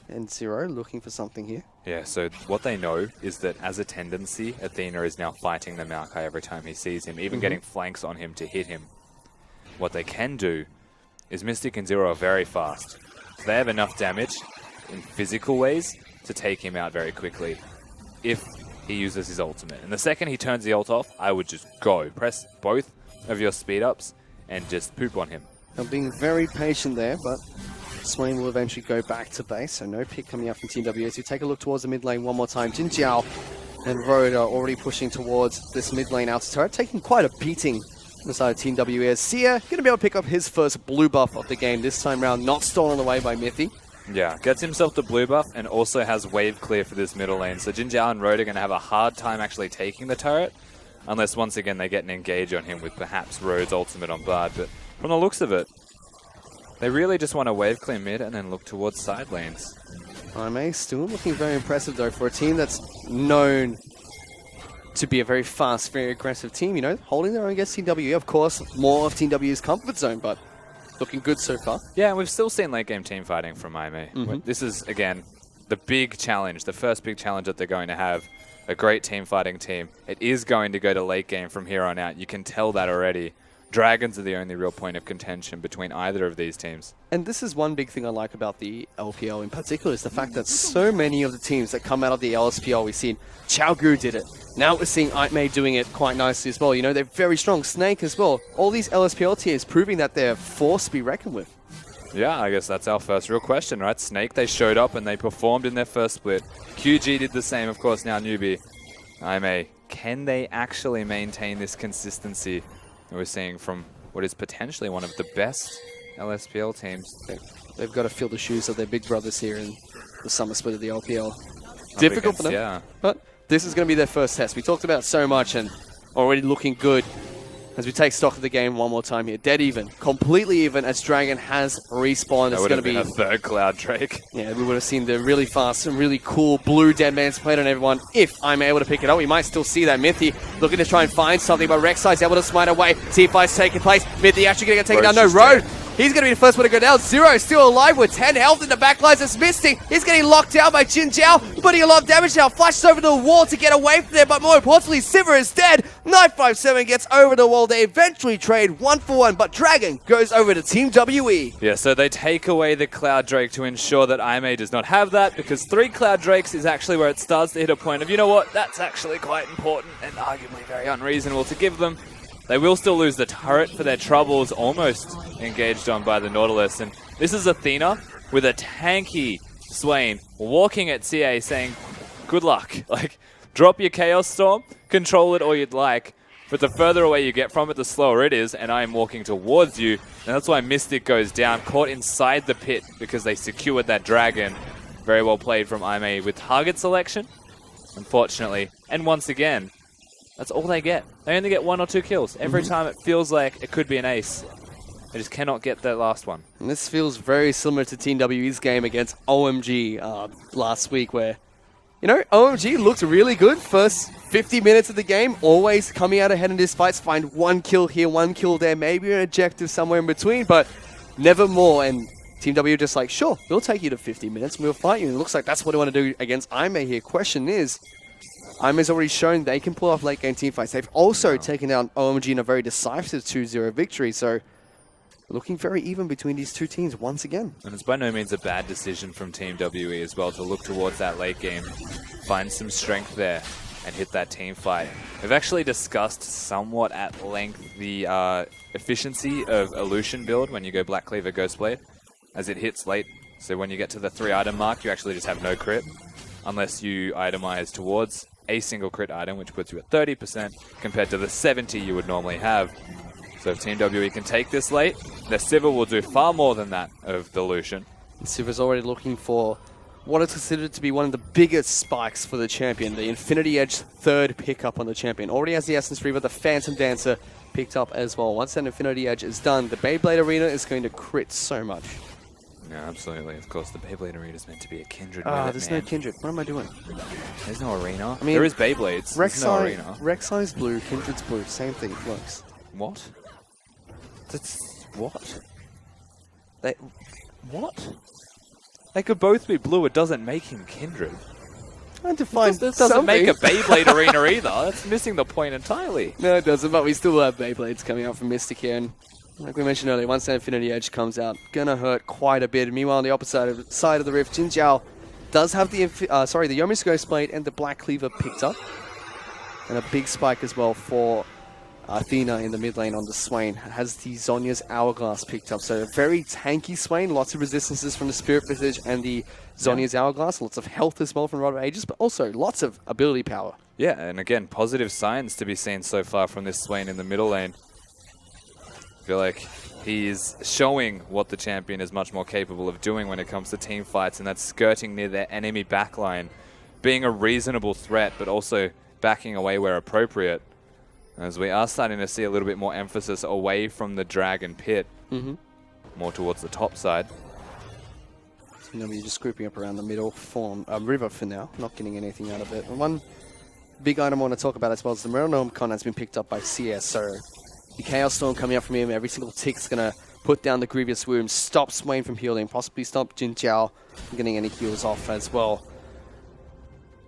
and Zero looking for something here. Yeah, so what they know is that as a tendency, Athena is now fighting the Maokai every time he sees him, even getting flanks on him to hit him. What they can do is Mystic and Zero are very fast. So they have enough damage in physical ways to take him out very quickly if he uses his ultimate. And the second he turns the ult off, I would just go. Press both of your speed ups and just poop on him. I'm being very patient there, but Swain will eventually go back to base, so no pick coming up from Team WS. We take a look towards the mid lane one more time. Jin Zhao and Road are already pushing towards this mid lane outer turret, taking quite a beating on the side of Team WS. Sia going to be able to pick up his first blue buff of the game this time round, not stolen away by Mythy. Yeah, gets himself the blue buff and also has wave clear for this middle lane. So Jin Zhao and Road are going to have a hard time actually taking the turret, unless once again they get an engage on him with perhaps Road's ultimate on Bard. But from the looks of it, they really just want to wave clear mid and then look towards side lanes. IMA still looking very impressive though for a team that's known to be a very fast, very aggressive team, holding their own against Team WE. Of course, more of Team WE's comfort zone, but looking good so far. Yeah, and we've still seen late game team fighting from IMA. This is, again, the big challenge, the first big challenge that they're going to have. A great team fighting team. It is going to go to late game from here on out. You can tell that already. Dragons are the only real point of contention between either of these teams. And this is one big thing I like about the LPL in particular, is the fact that so many of the teams that come out of the LSPL, we've seen Chaogu did it. Now we're seeing Itmei doing it quite nicely as well. They're very strong. Snake as well. All these LSPL tiers proving that they're a force to be reckoned with. Yeah, I guess that's our first real question, right? Snake, they showed up and they performed in their first split. QG did the same, of course, now newbie. IMA, can they actually maintain this consistency that we're seeing from what is potentially one of the best LSPL teams? They've got to fill the shoes of their big brothers here in the summer split of the LPL. Difficult for them, yeah. But this is going to be their first test. We talked about so much and already looking good as we take stock of the game one more time here. Dead even, completely even, as Dragon has respawned. That would have been a third Cloud Drake. Yeah, we would have seen the really fast and really cool blue Dead Man's played on everyone. If I'm able to pick it up, we might still see that. Mythy looking to try and find something, but Rek'Sai's able to smite away. T5's taking place. Mythy actually going to get taken down. No, Road. He's going to be the first one to go down. Zero still alive with 10 health in the backlines. It's Mystic. He's getting locked down by Jin Zhao, putting a lot of damage now. Flashes over the wall to get away from there, but more importantly, Sivir is dead. 957 gets over the wall. They eventually trade 1-for-1, but Dragon goes over to Team WE. Yeah, so they take away the Cloud Drake to ensure that IMA does not have that, because 3 Cloud Drakes is actually where it starts to hit a point of, you know what, that's actually quite important and arguably very unreasonable to give them. They will still lose the turret for their troubles, almost engaged on by the Nautilus. And this is Athena with a tanky Swain walking at CA saying, good luck. Like, Drop your Chaos Storm, control it all you'd like, but the further away you get from it, the slower it is, and I am walking towards you. And that's why Mystic goes down, caught inside the pit because they secured that dragon. Very well played from Aimee with target selection, unfortunately. And once again, that's all they get. They only get 1 or 2 kills. Every time it feels like it could be an ace. They just cannot get that last one. And this feels very similar to Team WE's game against OMG last week where, you know, OMG looked really good. First 50 minutes of the game, always coming out ahead in these fights, find 1 kill here, 1 kill there, maybe an objective somewhere in between, but never more. And Team W just like, sure, we'll take you to 50 minutes and we'll fight you. And it looks like that's what they want to do against Aimee here. Question is, Aimee's already shown they can pull off late game team fights. They've also taken down OMG in a very decisive 2-0 victory. So looking very even between these two teams once again. And it's by no means a bad decision from Team WE as well to look towards that late game, find some strength there, and hit that team fight. We've actually discussed somewhat at length the efficiency of Illusion build when you go Black Cleaver Ghostblade, as it hits late. So when you get to the 3-item mark, you actually just have no crit, unless you itemize towards a single crit item, which puts you at 30% compared to the 70 you would normally have. So if Team WE can take this late, their Civil will do far more than that of the Lucian. Civa's already looking for what is considered to be one of the biggest spikes for the champion, the Infinity Edge 3rd pickup on the champion. Already has the Essence Reaver, the Phantom Dancer picked up as well. Once that Infinity Edge is done, the Beyblade Arena is going to crit so much. Yeah, absolutely. Of course, the Beyblade Arena is meant to be a Kindred. There's no Kindred. What am I doing? There's no arena. I mean, there is Beyblades. There's no arena. Rek'Sai's blue, Kindred's blue. Same thing. Works. What? That's what? What? They could both be blue. It doesn't make him Kindred. I define That doesn't make a Beyblade arena either. That's missing the point entirely. No, it doesn't. But we still have Beyblades coming out from Mystic here, and like we mentioned earlier, once that Infinity Edge comes out, gonna hurt quite a bit. Meanwhile, on the opposite side of the rift, Jin Jiao does have the Yomi's Ghostblade and the Black Cleaver picked up, and a big spike as well for Athena in the mid lane on the Swain. Has the Zhonya's Hourglass picked up. So a very tanky Swain, lots of resistances from the Spirit Visage and the Zhonya's Hourglass, lots of health as well from Rod of Ages, but also lots of ability power. Yeah, and again, positive signs to be seen so far from this Swain in the middle lane. I feel like he's showing what the champion is much more capable of doing when it comes to team fights, and that's skirting near their enemy backline, being a reasonable threat, but also backing away where appropriate. As we are starting to see a little bit more emphasis away from the Dragon Pit, more towards the top side. So you're just grouping up around the middle river for now, not getting anything out of it. And one big item I want to talk about as well is the Meronome Con has been picked up by CS, so the Chaos Storm coming out from him, every single tick's going to put down the Grievous Wound, stop Swain from healing, possibly stop Jin Jiao from getting any heals off as well.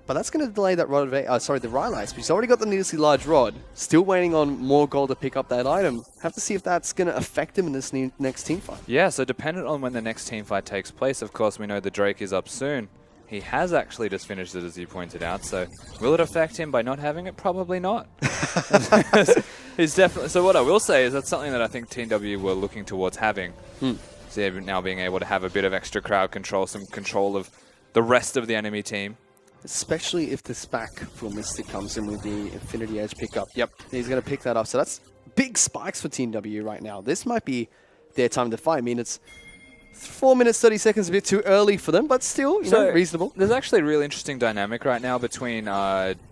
But that's going to delay that Rod of the Rhylights. He's already got the needlessly large rod. Still waiting on more gold to pick up that item. Have to see if that's going to affect him in this next team fight. Yeah, so dependent on when the next team fight takes place, of course, we know the Drake is up soon. He has actually just finished it, as you pointed out. So will it affect him by not having it? Probably not. He's definitely. So what I will say is that's something that I think Team W were looking towards having. So now being able to have a bit of extra crowd control, some control of the rest of the enemy team. Especially if the SPAC for Mystic comes in with the Infinity Edge pickup. Yep, he's going to pick that up. So that's big spikes for Team W right now. This might be their time to fight. I mean, it's 4 minutes, 30 seconds, a bit too early for them, but still, you know, reasonable. There's actually a really interesting dynamic right now between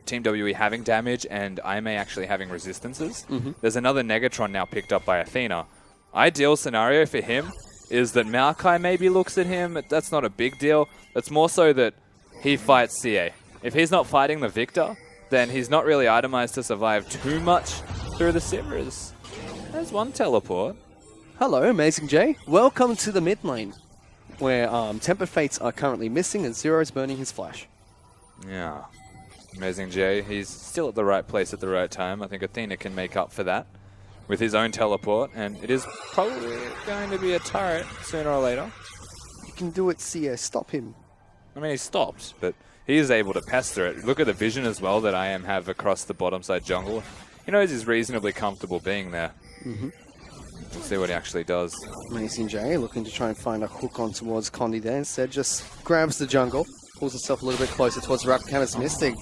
Team WE having damage and Aimee actually having resistances. There's another Negatron now picked up by Athena. Ideal scenario for him is that Maokai maybe looks at him. That's not a big deal. It's more so that he fights CA. If he's not fighting the Victor, then he's not really itemized to survive too much through the Sivers. There's one teleport. Hello, Amazing J. Welcome to the mid lane, where Temper Fates are currently missing and Zero's burning his flash. Yeah. Amazing J. He's still at the right place at the right time. I think Athena can make up for that with his own teleport, and it is probably going to be a turret sooner or later. You can do it, CS. Stop him. I mean, he stopped, but he is able to pester it. Look at the vision as well that IM have across the bottom side jungle. He knows he's reasonably comfortable being there. We'll see what he actually does. Amazing J looking to try and find a hook on towards Condi there. Instead, just grabs the jungle, pulls himself a little bit closer towards Rapcanis Mystic.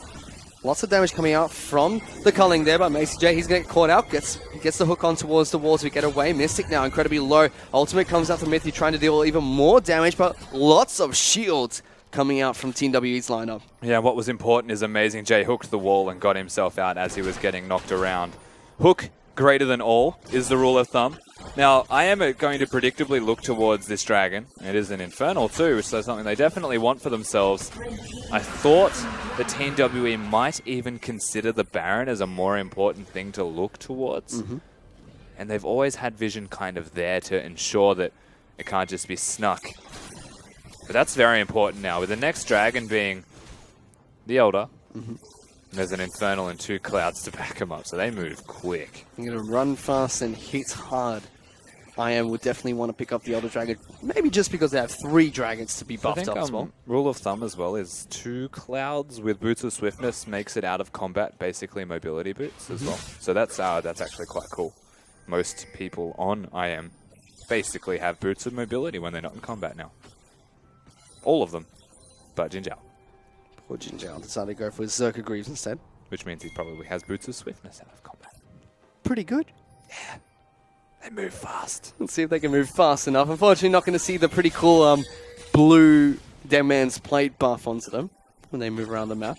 Lots of damage coming out from the culling there by Macy J. He's going to get caught out. Gets the hook on towards the wall to get away. Mystic now incredibly low. Ultimate comes out to Mythy trying to deal even more damage, but lots of shields coming out from Team WE's lineup. Yeah, what was important is Amazing J hooked the wall and got himself out as he was getting knocked around. Hook greater than all is the rule of thumb. Now, I am going to predictably look towards this dragon. It is an Infernal too, so something they definitely want for themselves. I thought the Team WE might even consider the Baron as a more important thing to look towards. And they've always had vision kind of there to ensure that it can't just be snuck. But that's very important now, with the next dragon being the Elder. There's an Infernal and 2 Clouds to back him up, so they move quick. I'm going to run fast and hit hard. IM would definitely want to pick up the Elder Dragon, maybe just because they have 3 dragons to be buffed up as well. Rule of thumb as well is 2 Clouds with Boots of Swiftness makes it out of combat, basically mobility boots as well. So that's actually quite cool. Most people on IM basically have Boots of Mobility when they're not in combat now. All of them, but Jinjiao. Poor Jinjiao decided to go for his Zerka Greaves instead. Which means he probably has Boots of Swiftness out of combat. Pretty good. Yeah. They move fast. Let's see if they can move fast enough. Unfortunately, not going to see the pretty cool blue Dead Man's Plate buff onto them when they move around the map.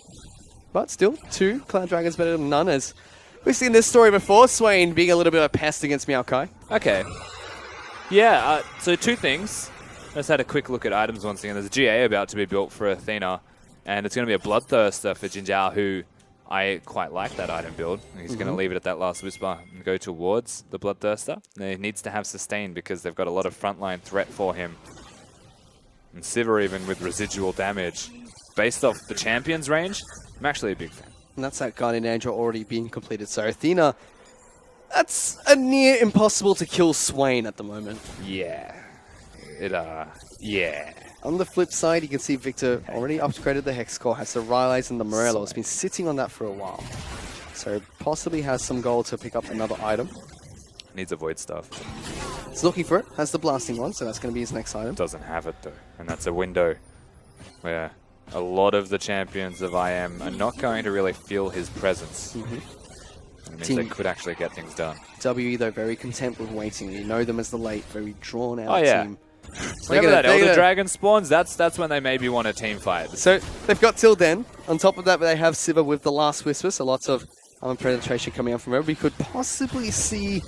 But still, 2 Cloud Dragons better than none, as we've seen this story before. Swain being a little bit of a pest against Maokai. Okay. Yeah, so 2 things. Let's had a quick look at items once again. There's a GA about to be built for Athena, and it's going to be a Bloodthirster for Jinjiao, who I quite like that item build. He's going to leave it at that last Whisper and go towards the Bloodthirster. He needs to have sustain because they've got a lot of frontline threat for him. And Sivir even with residual damage. Based off the champion's range, I'm actually a big fan. And that's that Guardian Angel already being completed. So Athena, that's a near impossible to kill Swain at the moment. Yeah. Yeah. On the flip side, you can see Victor already upgraded the Hex Core, has the Rylai's and the Morello. It's been sitting on that for a while. So possibly has some gold to pick up another item. Needs a Void Staff. He's looking for it, has the Blasting one, so that's going to be his next item. Doesn't have it though, and that's a window where a lot of the champions of IM are not going to really feel his presence. It means they could actually get things done. WE, though, very content with waiting. You know them as the late, very drawn-out team. Whenever that Elder Dragon spawns, that's when they maybe want a team fight. So they've got till then. On top of that, they have Sivir with the last Whisper, so lots of penetration coming out from wherever. We could possibly see...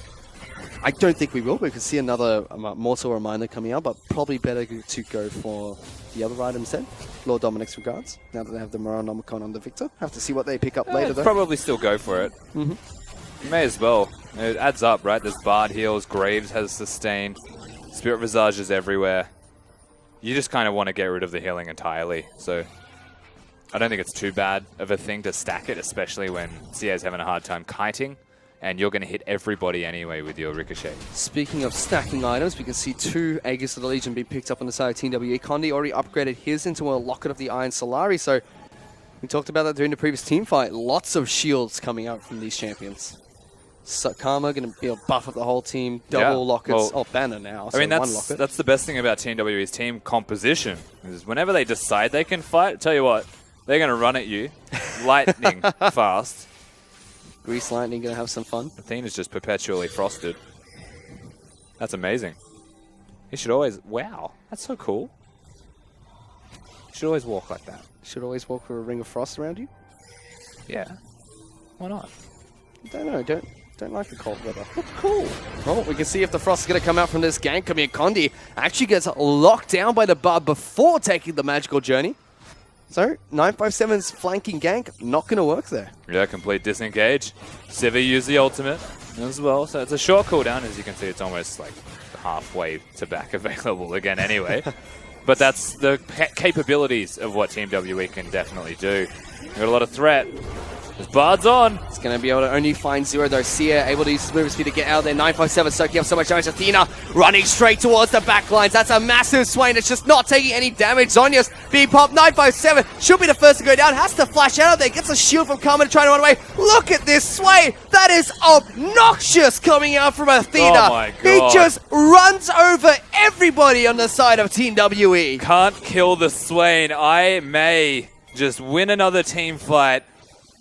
I don't think we will, but we could see another Mortal Reminder coming out, but probably better to go for the other item instead. Lord Dominic's regards, now that they have the Morronomicon on the Victor. Have to see what they pick up later, though. Probably still go for it. You may as well. It adds up, right? There's Bard heals, Graves has sustain, Spirit Visage is everywhere. You just kind of want to get rid of the healing entirely, so I don't think it's too bad of a thing to stack it, especially when CA's having a hard time kiting, and you're going to hit everybody anyway with your Ricochet. Speaking of stacking items, we can see 2 Aegis of the Legion being picked up on the side of Team WE. Condi already upgraded his into a Locket of the Iron Solari, so we talked about that during the previous team fight. Lots of shields coming out from these champions. So Karma going to be a buff up the whole team, double lockets. Well, Banner now. So I mean, that's the best thing about Team WE's team composition. Is whenever they decide they can fight, tell you what, they're going to run at you, lightning fast. Grease Lightning going to have some fun. Athena's just perpetually frosted. That's amazing. He should always... Wow, that's so cool. You should always walk like that. Should always walk with a ring of frost around you? Yeah. Why not? I don't know. Don't like the cold weather. That's cool. Well, we can see if the frost is going to come out from this gank. I mean, Condi actually gets locked down by the Bard before taking the magical journey. So, 957's flanking gank, not going to work there. Yeah, complete disengage. Sivir used the ultimate as well, so it's a short cooldown. As you can see, it's almost like halfway to back available again anyway. But that's the capabilities of what Team WE can definitely do. We've got a lot of threat. There's Bards on. It's going to be able to only find 0 though. Sia able to use his movement speed to get out there. 957 soaking up so much damage. Athena running straight towards the backlines. That's a massive Swain. It's just not taking any damage. Zonya's being popped. 957 should be the first to go down. Has to flash out of there. Gets a shield from Carmen to try to run away. Look at this Swain. That is obnoxious coming out from Athena. Oh my God. He just runs over everybody on the side of Team WE. Can't kill the Swain. I may just win another team fight,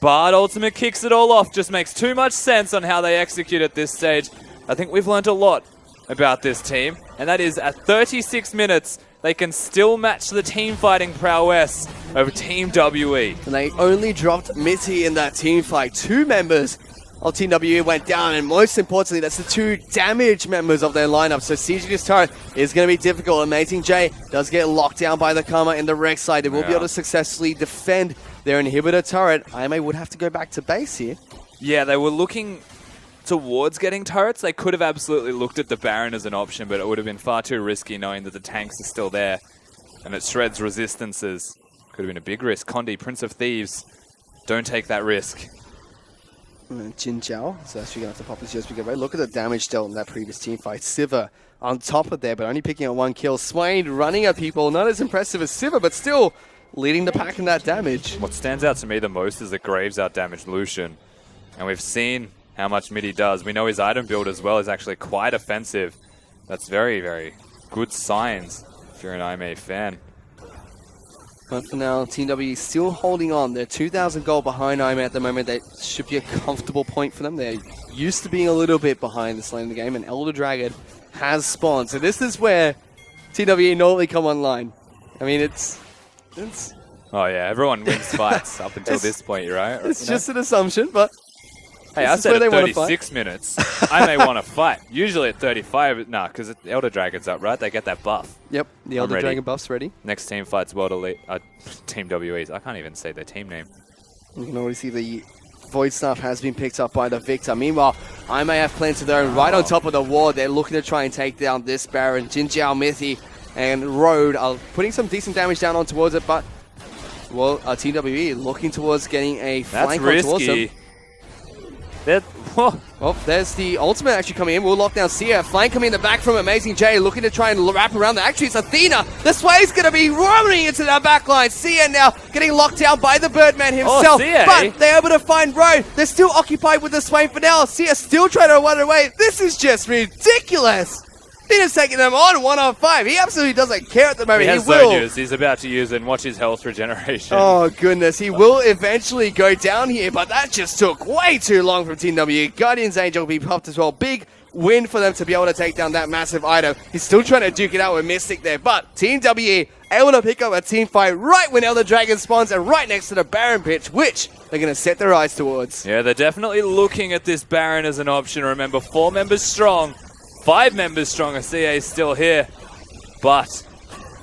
But ultimate kicks it all off. Just makes too much sense on how they execute at this stage. I think we've learned a lot about this team. And that is at 36 minutes, they can still match the team fighting prowess of Team WE. And they only dropped Mitty in that team fight. 2 members of Team WE went down, and most importantly, that's the 2 damage members of their lineup. So sieging this turret is going to be difficult. Amazing J does get locked down by the Karma in the Rex side. They will be able to successfully defend their inhibitor turret. IMA would have to go back to base here. Yeah, they were looking towards getting turrets. They could have absolutely looked at the Baron as an option, but it would have been far too risky knowing that the tanks are still there and it shreds resistances. Could have been a big risk. Condi, Prince of Thieves, don't take that risk. Jin Jiao is actually going to have to pop his USB away. Look at the damage dealt in that previous team fight. Sivir on top of there, but only picking up 1 kill. Swain running at people, not as impressive as Sivir, but still leading the pack in that damage. What stands out to me the most is that Graves out-damaged Lucian. And we've seen how much mid he does. We know his item build as well is actually quite offensive. That's very, very good signs if you're an IMA fan. But for now, Team W still holding on. They're 2,000 gold behind IMA at the moment. That should be a comfortable point for them. They're used to being a little bit behind this lane of the game, and Elder Dragon has spawned. So this is where TWE normally come online. I mean, it's Oh yeah, everyone wins fights up until this point, right? It's just an assumption, but hey, I said at 36 minutes, I may want to fight. Usually at 35, nah, because Elder Dragon's up, right? They get that buff. Yep, the Elder Dragon buff's ready. Next team fights World Elite, Team WEs. I can't even say their team name. You can already see the Void Staff has been picked up by the Victor. Meanwhile, I may have plans of their own right on top of the ward. They're looking to try and take down this Baron. Jin Jiao, Mithy, and Road are putting some decent damage down on towards it, but well, TWE looking towards getting a flank on towards them. Well, there's the ultimate actually coming in. We'll lock down Sia. Flank coming in the back from Amazing J, looking to try and wrap around. Actually, it's Athena. The Sway's going to be roaming into that backline. Sia now getting locked down by the Birdman himself. But they're able to find Road. They're still occupied with the Sway for now. Sia still trying to run away. This is just ridiculous. Athena's taking them on 1-on-5. He absolutely doesn't care at the moment. He has zone use. He's about to use it and watch his health regeneration. Oh, goodness. He will eventually go down here, but that just took way too long from Team W. Guardian's Angel will be popped as well. Big win for them to be able to take down that massive item. He's still trying to duke it out with Mystic there, but Team W able to pick up a team fight right when Elder Dragon spawns and right next to the Baron pitch, which they're going to set their eyes towards. Yeah, they're definitely looking at this Baron as an option. Remember, 4 members strong. 5 members strong, CA is still here, but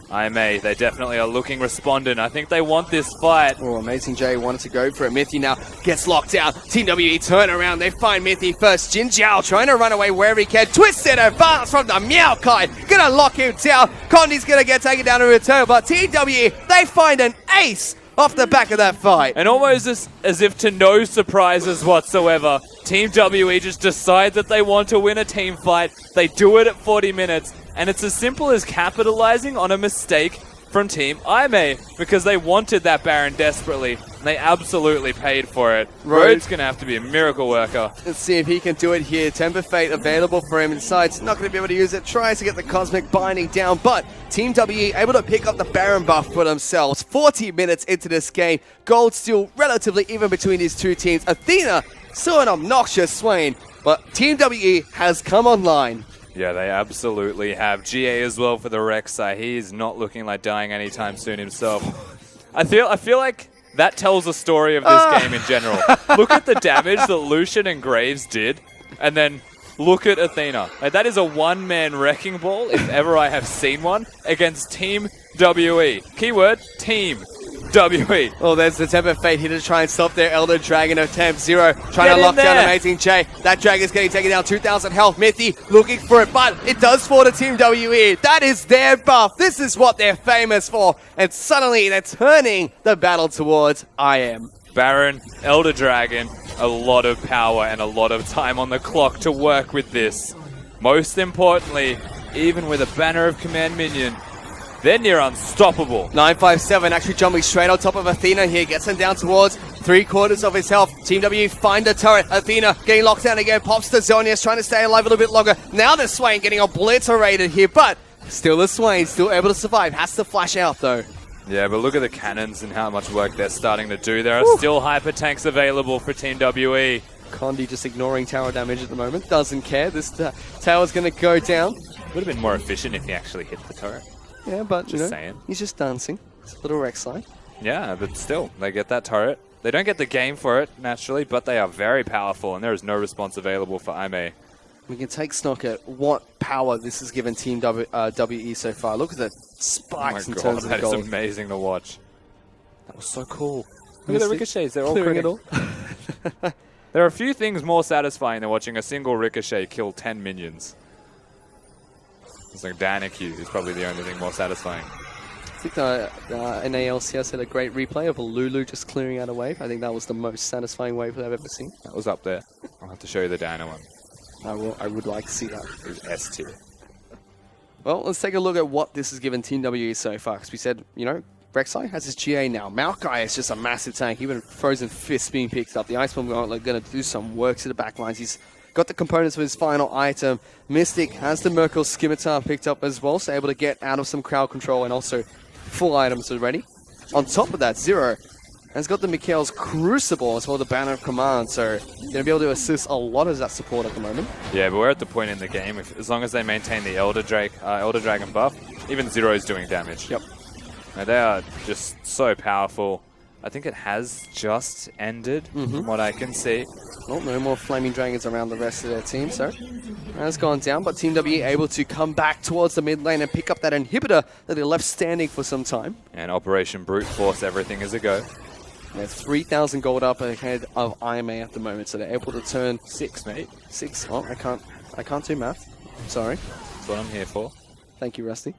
IMA, they definitely are looking respondent. I think they want this fight. Oh, Amazing J wanted to go for it. Mithy now gets locked out. Team WE turn around. They find Mithy first. Jin Jiao trying to run away wherever he can. Twisted advance from the Meowkai. Gonna lock him down. Condi's gonna get taken down in return, but Team WE, they find an ace off the back of that fight. And almost as if to no surprises whatsoever, Team WE just decide that they want to win a team fight. They do it at 40 minutes, and it's as simple as capitalizing on a mistake from Team IMA because they wanted that Baron desperately, and they absolutely paid for it. Road's going to have to be a miracle worker. Let's see if he can do it here. Temper Fate available for him inside. He's not going to be able to use it. Tries to get the Cosmic Binding down, but Team WE able to pick up the Baron buff for themselves. 40 minutes into this game. Gold still relatively even between these two teams. Athena, still an obnoxious Swain, but Team WE has come online. Yeah, they absolutely have. GA as well for the Rek'Sai. He is not looking like dying anytime soon himself. I feel like that tells a story of this game in general. Look at the damage that Lucian and Graves did, and then look at Athena. Like, that is a one-man wrecking ball, if ever I have seen one, against Team WE. Keyword, Team WE. Oh, there's the Temper Fate here to try and stop their Elder Dragon attempt. Zero trying to lock down Amazing J. That Dragon's getting taken down. 2,000 health. Mithy looking for it, but it does fall to Team WE. That is their buff. This is what they're famous for. And suddenly they're turning the battle towards IM. Baron, Elder Dragon, a lot of power and a lot of time on the clock to work with this. Most importantly, even with a banner of command minion, they're near unstoppable. 957 actually jumping straight on top of Athena here. Gets him down towards 3/4 of his health. Team W find the turret. Athena getting locked down again. Pops to Zonius, trying to stay alive a little bit longer. Now the Swain getting obliterated here, but still the Swain, still able to survive. Has to flash out though. Yeah, but look at the cannons and how much work they're starting to do. There are still hyper tanks available for Team WE. Condi just ignoring tower damage at the moment. Doesn't care. This tower's going to go down. Would have been more efficient if he actually hit the turret. Yeah, but Just saying. he's just dancing. It's a little Rek'Sai. Yeah, but still, they get that turret. They don't get the game for it, naturally, but they are very powerful, and there is no response available for Aimee. We can take stock at what power this has given Team WE so far. Look at the spikes in terms of that gold. is amazing to watch. That was so cool. Look at the ricochets, they're all clearing it critting. all. There are a few things more satisfying than watching a single ricochet kill 10 minions. It's like Danikyu is probably the only thing more satisfying. I think NALCS had a great replay of a Lulu just clearing out a wave. I think that was the most satisfying wave I've ever seen. That was up there. I'll have to show you the Dana one. I would like to see that. It was S tier. Well, let's take a look at what this has given Team WE so far. Because we said, Rek'Sai has his GA now. Maokai is just a massive tank. Even Frozen Fist being picked up. The Ice Bomb going to do some work to the backlines. He's got the components for his final item. Mystic has the Merkle Scimitar picked up as well, so able to get out of some crowd control and also full items already. On top of that, Zero has got the Mikhail's Crucible as well, the Banner of Command, so going to be able to assist a lot as that support at the moment. Yeah, but we're at the point in the game, as long as they maintain the Elder Dragon buff, even Zero is doing damage. Yep. Now, they are just so powerful. I think it has just ended, from what I can see. Well, no more Flaming Dragons around the rest of their team, so that's gone down. But Team WE able to come back towards the mid lane and pick up that inhibitor that they left standing for some time. And Operation Brute Force, everything is a go. They're 3,000 gold up ahead of Aimee at the moment, so they're able to turn 6, mate. 6. Oh, I can't do math. Sorry. That's what I'm here for. Thank you, Rusty.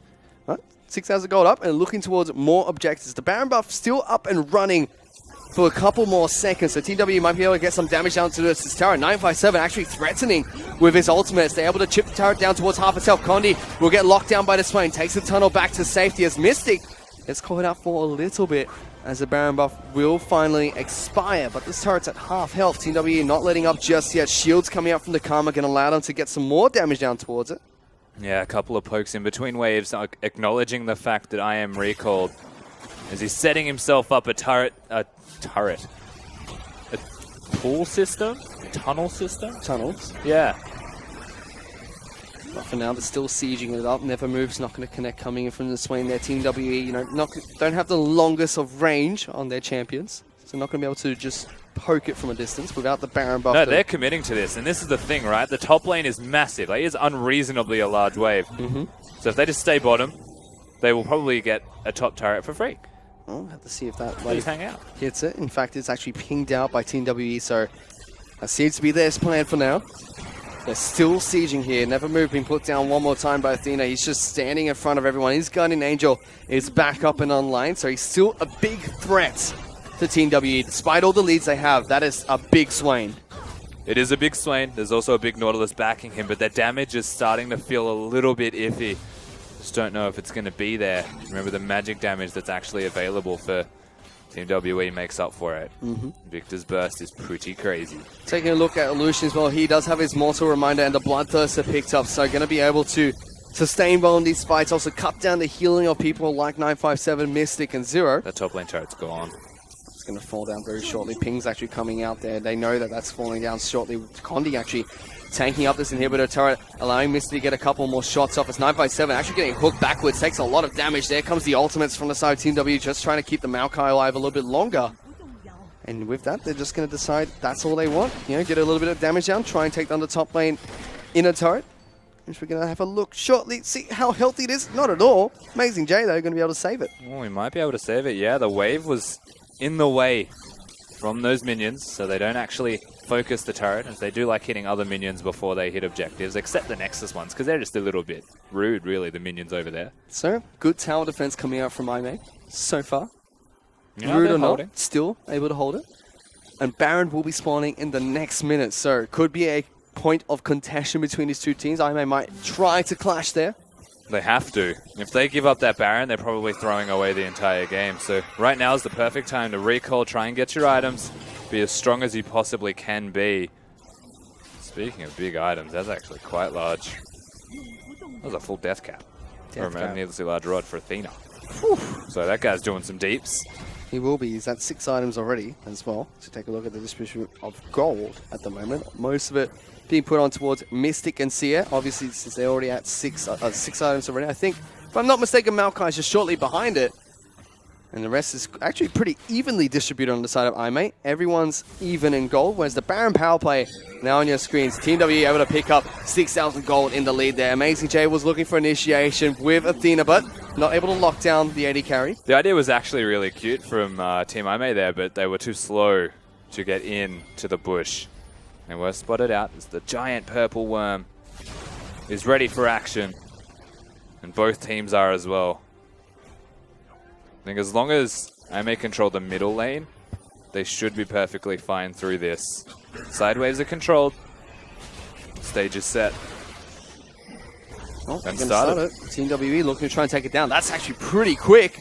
Right, 6,000 gold up and looking towards more objectives. The Baron buff still up and running for a couple more seconds, so Team WE might be able to get some damage down to this tower. 957 actually threatening with his ultimates. They're able to chip the turret down towards half itself. Condi will get locked down by the plane, takes the tunnel back to safety as Mystic gets caught out for a little bit as the Baron buff will finally expire, but this turret's at half health. Team WE not letting up just yet. Shields coming out from the Karma can allow them to get some more damage down towards it. Yeah, a couple of pokes in between waves, acknowledging the fact that I am recalled. As he's setting himself up a turret. A pool system? Tunnel system? Tunnels. Yeah. But for now, they're still sieging it up. Never Move's not going to connect coming in from the Swain. Their Team WE, don't have the longest of range on their champions. So not going to be able to just poke it from a distance without the Baron buff. No, they're committing to this. And this is the thing, right? The top lane is massive. Like, it is unreasonably a large wave. So if they just stay bottom, they will probably get a top turret for free. I'll have to see if that Just hang out. hits it. In fact, it's actually pinged out by Team WE, so that seems to be their plan for now. They're still sieging here. Never Move being put down one more time by Athena. He's just standing in front of everyone. His Guardian Angel is back up and online, so he's still a big threat to Team WE. Despite all the leads they have, that is a big Swain. It is a big Swain. There's also a big Nautilus backing him, but their damage is starting to feel a little bit iffy. Just don't know if it's going to be there. Remember, the magic damage that's actually available for Team WE makes up for it. Victor's burst is pretty crazy. Taking a look at Lucian as well, he does have his Mortal Reminder and the Bloodthirster picked up, so going to be able to sustain well in these fights, also cut down the healing of people like 957, Mystic, and Zero. That top lane turret's gone. It's going to fall down very shortly. Ping's actually coming out there. They know that that's falling down shortly. Condi actually tanking up this inhibitor turret, allowing Misty to get a couple more shots off. It's 957 actually getting hooked backwards, takes a lot of damage. There comes the ultimates from the side of Team W, just trying to keep the Maokai alive a little bit longer. And with that, they're just going to decide that's all they want. Get a little bit of damage down, try and take down the top lane inner turret. Which we're going to have a look shortly, see how healthy it is. Not at all. Amazing J, though, going to be able to save it. Oh, we might be able to save it. Yeah, the wave was in the way from those minions, so they don't actually focus the turret, as they do like hitting other minions before they hit objectives, except the Nexus ones, because they're just a little bit rude, really, the minions over there. So, good tower defense coming out from Aimee so far. Yeah, Rude or holding. not, still able to hold it. And Baron will be spawning in the next minute, so it could be a point of contention between these two teams. Aimee might try to clash there. They have to. If they give up that Baron, they're probably throwing away the entire game. So right now is the perfect time to recall, try and get your items, be as strong as you possibly can be. Speaking of big items, that's actually quite large. That was a full death cap. Or a needlessly large rod for Athena. So that guy's doing some deeps. He will be. He's at 6 items already as well. So take a look at the distribution of gold at the moment. Most of it being put on towards Mystic and Seer. Obviously, since they're already at 6 items already. I think, if I'm not mistaken, Maokai's just shortly behind it. And the rest is actually pretty evenly distributed on the side of iMate. Everyone's even in gold, whereas the Baron power play now on your screens. Team W able to pick up 6,000 gold in the lead there. Amazing J was looking for initiation with Athena, but not able to lock down the AD carry. The idea was actually really cute from Team iMate there, but they were too slow to get in to the bush. And were spotted out as the giant purple worm is ready for action. And both teams are as well. I think as long as iMate control the middle lane, they should be perfectly fine through this. Sideways are controlled. Stage is set. Oh, And started. Team WE looking to try and take it down. That's actually pretty quick.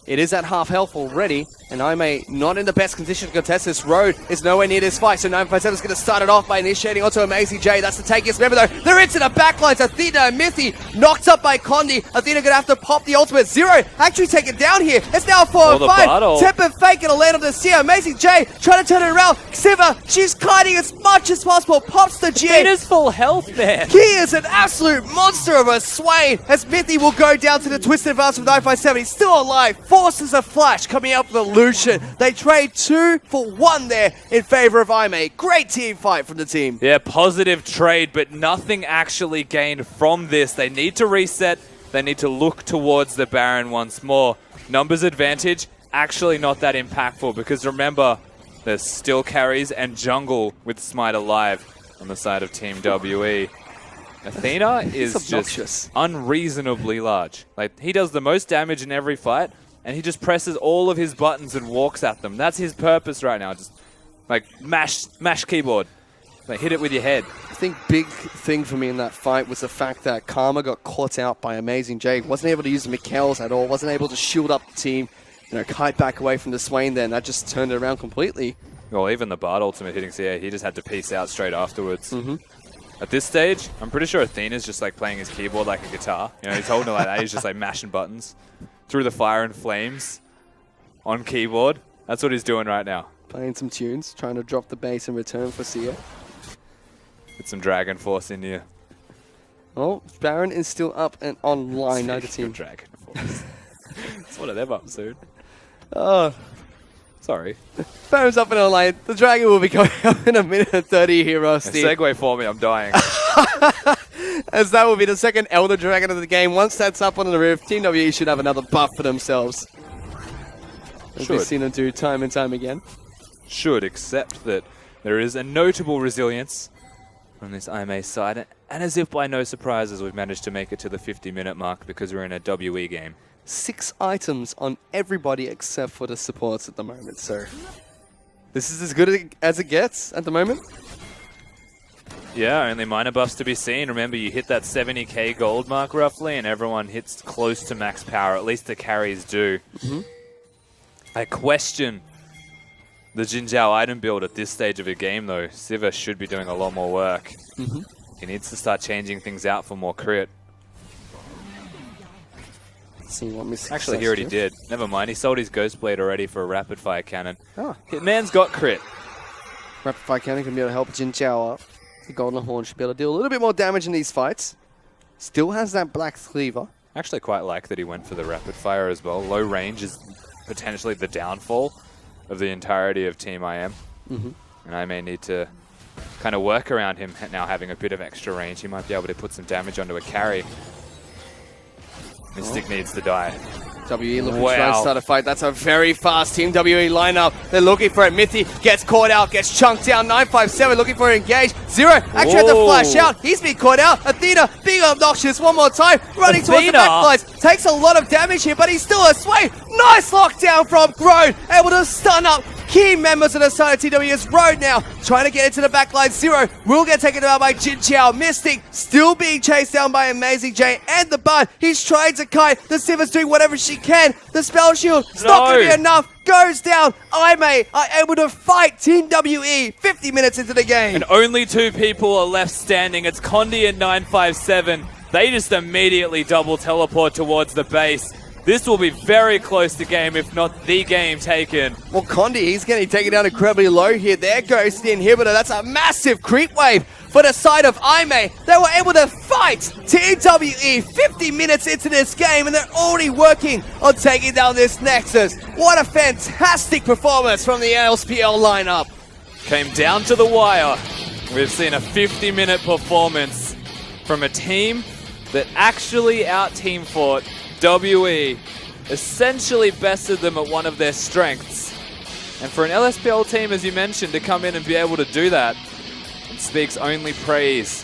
It is at half health already, and iMate not in the best condition to contest this. Road is nowhere near this fight, so 957 is going to start it off by initiating onto Amazing J. That's the takiest member though. They're into the backlines. Athena and Mithy knocked up by Condi. Athena going to have to pop the ultimate. Zero actually take it down here. It's now 4-5. Temper fake going to land on the Seer. Amazing J trying to turn it around. Siva, she's kiting as much as possible. Pops the G. Athena's full health there. He is an absolute monster of a Swain as Mithy will go down to the twisted advance from 957. He's still alive. Forces a flash coming out for the Lucian. They trade 2 for 1 there in favor of iMate. Great team fight from the team. Yeah, positive trade, but nothing actually gained from this. They need to reset. They need to look towards the Baron once more. Numbers advantage, actually not that impactful because remember, there's still carries and jungle with Smite alive on the side of Team WE. Athena is just unreasonably large. Like, he does the most damage in every fight, and he just presses all of his buttons and walks at them. That's his purpose right now. Just like mash keyboard. Like, hit it with your head. I think big thing for me in that fight was the fact that Karma got caught out by Amazing J. Wasn't able to use the Mikhails at all. Wasn't able to shield up the team. Kite back away from the Swain there, and that just turned it around completely. Well, even the Bard ultimate hitting CA, he just had to peace out straight afterwards. At this stage, I'm pretty sure Athena's just like playing his keyboard like a guitar. He's holding it like that. He's just like mashing buttons through the fire and flames on keyboard. That's what he's doing right now. Playing some tunes, trying to drop the bass in return for Sia. Get some Dragon Force in you. Oh, Baron is still up and online. No, the team. Dragon Force. It's one of them up soon. Oh, sorry. Baron's up and online. The Dragon will be coming up in a minute and 30 here, Rusty. Segue for me, I'm dying. As that will be the second Elder Dragon of the game. Once that's up on the roof, Team WE should have another buff for themselves. As we've seen them do time and time again. Should, except that there is a notable resilience on this iMate side. And as if by no surprises, we've managed to make it to the 50-minute mark because we're in a WE game. 6 items on everybody except for the supports at the moment, so this is as good as it gets at the moment. Yeah, only minor buffs to be seen. Remember, you hit that 70k gold mark roughly, and everyone hits close to max power. At least the carries do. I question the Jin Zhao item build at this stage of a game, though. Siva should be doing a lot more work. He needs to start changing things out for more crit. See what Miss Actually, he already did. Never mind. He sold his Ghost Blade already for a rapid fire cannon. Oh. Hitman's got crit. Rapid fire cannon can be able to help Jin Zhao up. The Golden Horn should be able to deal a little bit more damage in these fights. Still has that Black Cleaver. Actually, quite like that he went for the rapid fire as well. Low range is potentially the downfall of the entirety of Team IM. And I may need to kind of work around him now having a bit of extra range. He might be able to put some damage onto a carry. Mystic needs to die. WE looking to try and start a fight. That's a very fast Team WE lineup. They're looking for it. Mithy gets caught out, gets chunked down. 957 looking for an engage. Zero actually had to flash out. He's been caught out. Athena being obnoxious one more time. Running towards the backlines. Takes a lot of damage here, but he's still a sway. Nice lockdown from Grown. Able to stun up key members of the side of TW's Road now. Trying to get into the backline. Zero will get taken out by Jin Zhao. Mystic still being chased down by Amazing J and the Bard. He's trying to kite. The Siva's doing whatever she can. The spell shield, it's not going to be enough. Goes down. iMate are able to fight Team WE 50 minutes into the game. And only 2 people are left standing. It's Condi and 957. They just immediately double teleport towards the base. This will be very close to game, if not the game taken. Well, Condi, he's getting taken down incredibly low here. There goes the inhibitor. That's a massive creep wave for the side of Aimee. They were able to fight TWE 50 minutes into this game, and they're already working on taking down this Nexus. What a fantastic performance from the LPL lineup. Came down to the wire. We've seen a 50-minute performance from a team that actually out-team fought WE, essentially bested them at one of their strengths. And for an LSPL team, as you mentioned, to come in and be able to do that, it speaks only praise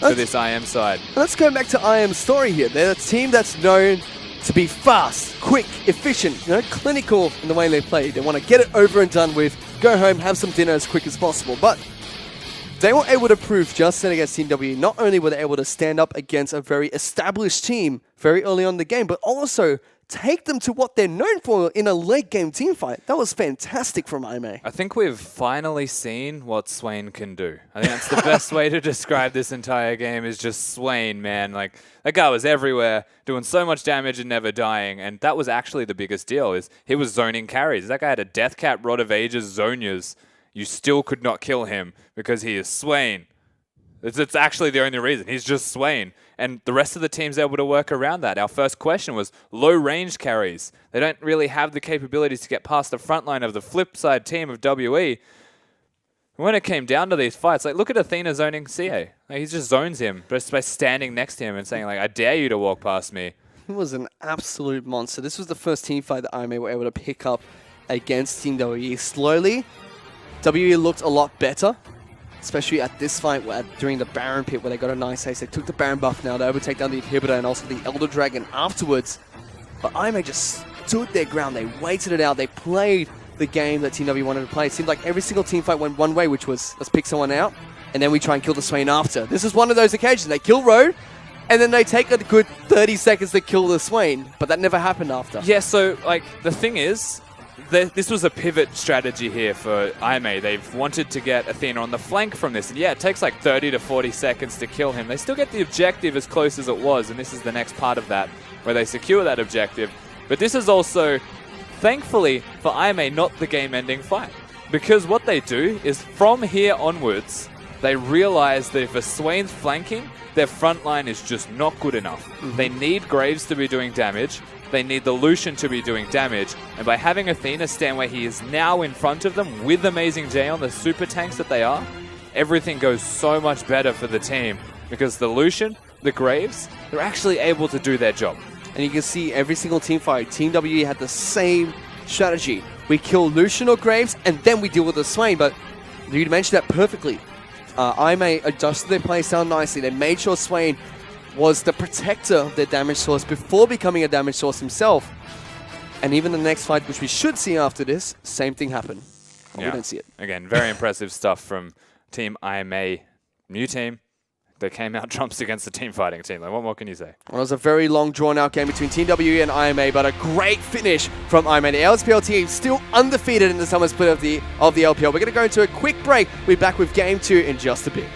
for this IM side. Let's go back to IM's story here. They're a team that's known to be fast, quick, efficient, clinical in the way they play. They want to get it over and done with, go home, have some dinner as quick as possible. But they were able to prove just then against Team W, not only were they able to stand up against a very established team very early on in the game, but also take them to what they're known for in a late game team fight. That was fantastic from Aimee. I think we've finally seen what Swain can do. I think that's the best way to describe this entire game, is just Swain, man. Like, that guy was everywhere, doing so much damage and never dying, and that was actually the biggest deal, is he was zoning carries. That guy had a Death Cap, Rod of Ages, Zonias. You still could not kill him because he is Swain. It's actually the only reason. He's just Swain. And the rest of the team's able to work around that. Our first question was low-range carries. They don't really have the capabilities to get past the front line of the flip side team of WE. When it came down to these fights, like, look at Athena zoning CA. Like, he just zones him just by standing next to him and saying, like, I dare you to walk past me. He was an absolute monster. This was the first team fight that Aimee were able to pick up against Team WE. Slowly, WE looked a lot better, especially at this fight during the Baron pit where they got a nice ace. They took the Baron buff now to overtake down the inhibitor and also the Elder Dragon afterwards. But Aimee just stood their ground. They waited it out. They played the game that Team W wanted to play. It seemed like every single team fight went one way, which was let's pick someone out and then we try and kill the Swain after. This is one of those occasions. They kill Road and then they take a good 30 seconds to kill the Swain, but that never happened after. Yeah, so like the thing is, this was a pivot strategy here for Aimee. They've wanted to get Athena on the flank from this. And yeah, it takes like 30 to 40 seconds to kill him. They still get the objective as close as it was. And this is the next part of that, where they secure that objective. But this is also, thankfully, for Aimee, not the game-ending fight. Because what they do is from here onwards, they realize that if a Swain's flanking, their front line is just not good enough. They need Graves to be doing damage. They need the Lucian to be doing damage. And by having Athena stand where he is now in front of them with Amazing J on the super tanks that they are, everything goes so much better for the team. Because the Lucian, the Graves, they're actually able to do their job. And you can see every single team fight, Team WE had the same strategy. We kill Lucian or Graves, and then we deal with the Swain. But you mentioned that perfectly. Aimee adjusted their playstyle nicely. They made sure Swain was the protector of their damage source before becoming a damage source himself. And even the next fight, which we should see after this, same thing happened. We don't see it. Again, very impressive stuff from Team Aimee. New team. They came out trumps against the team fighting team. Like, what more can you say? Well, it was a very long, drawn-out game between Team WE and Aimee, but a great finish from Aimee. The LSPL team still undefeated in the summer split of the LPL. We're going to go into a quick break. We'll be back with Game 2 in just a bit.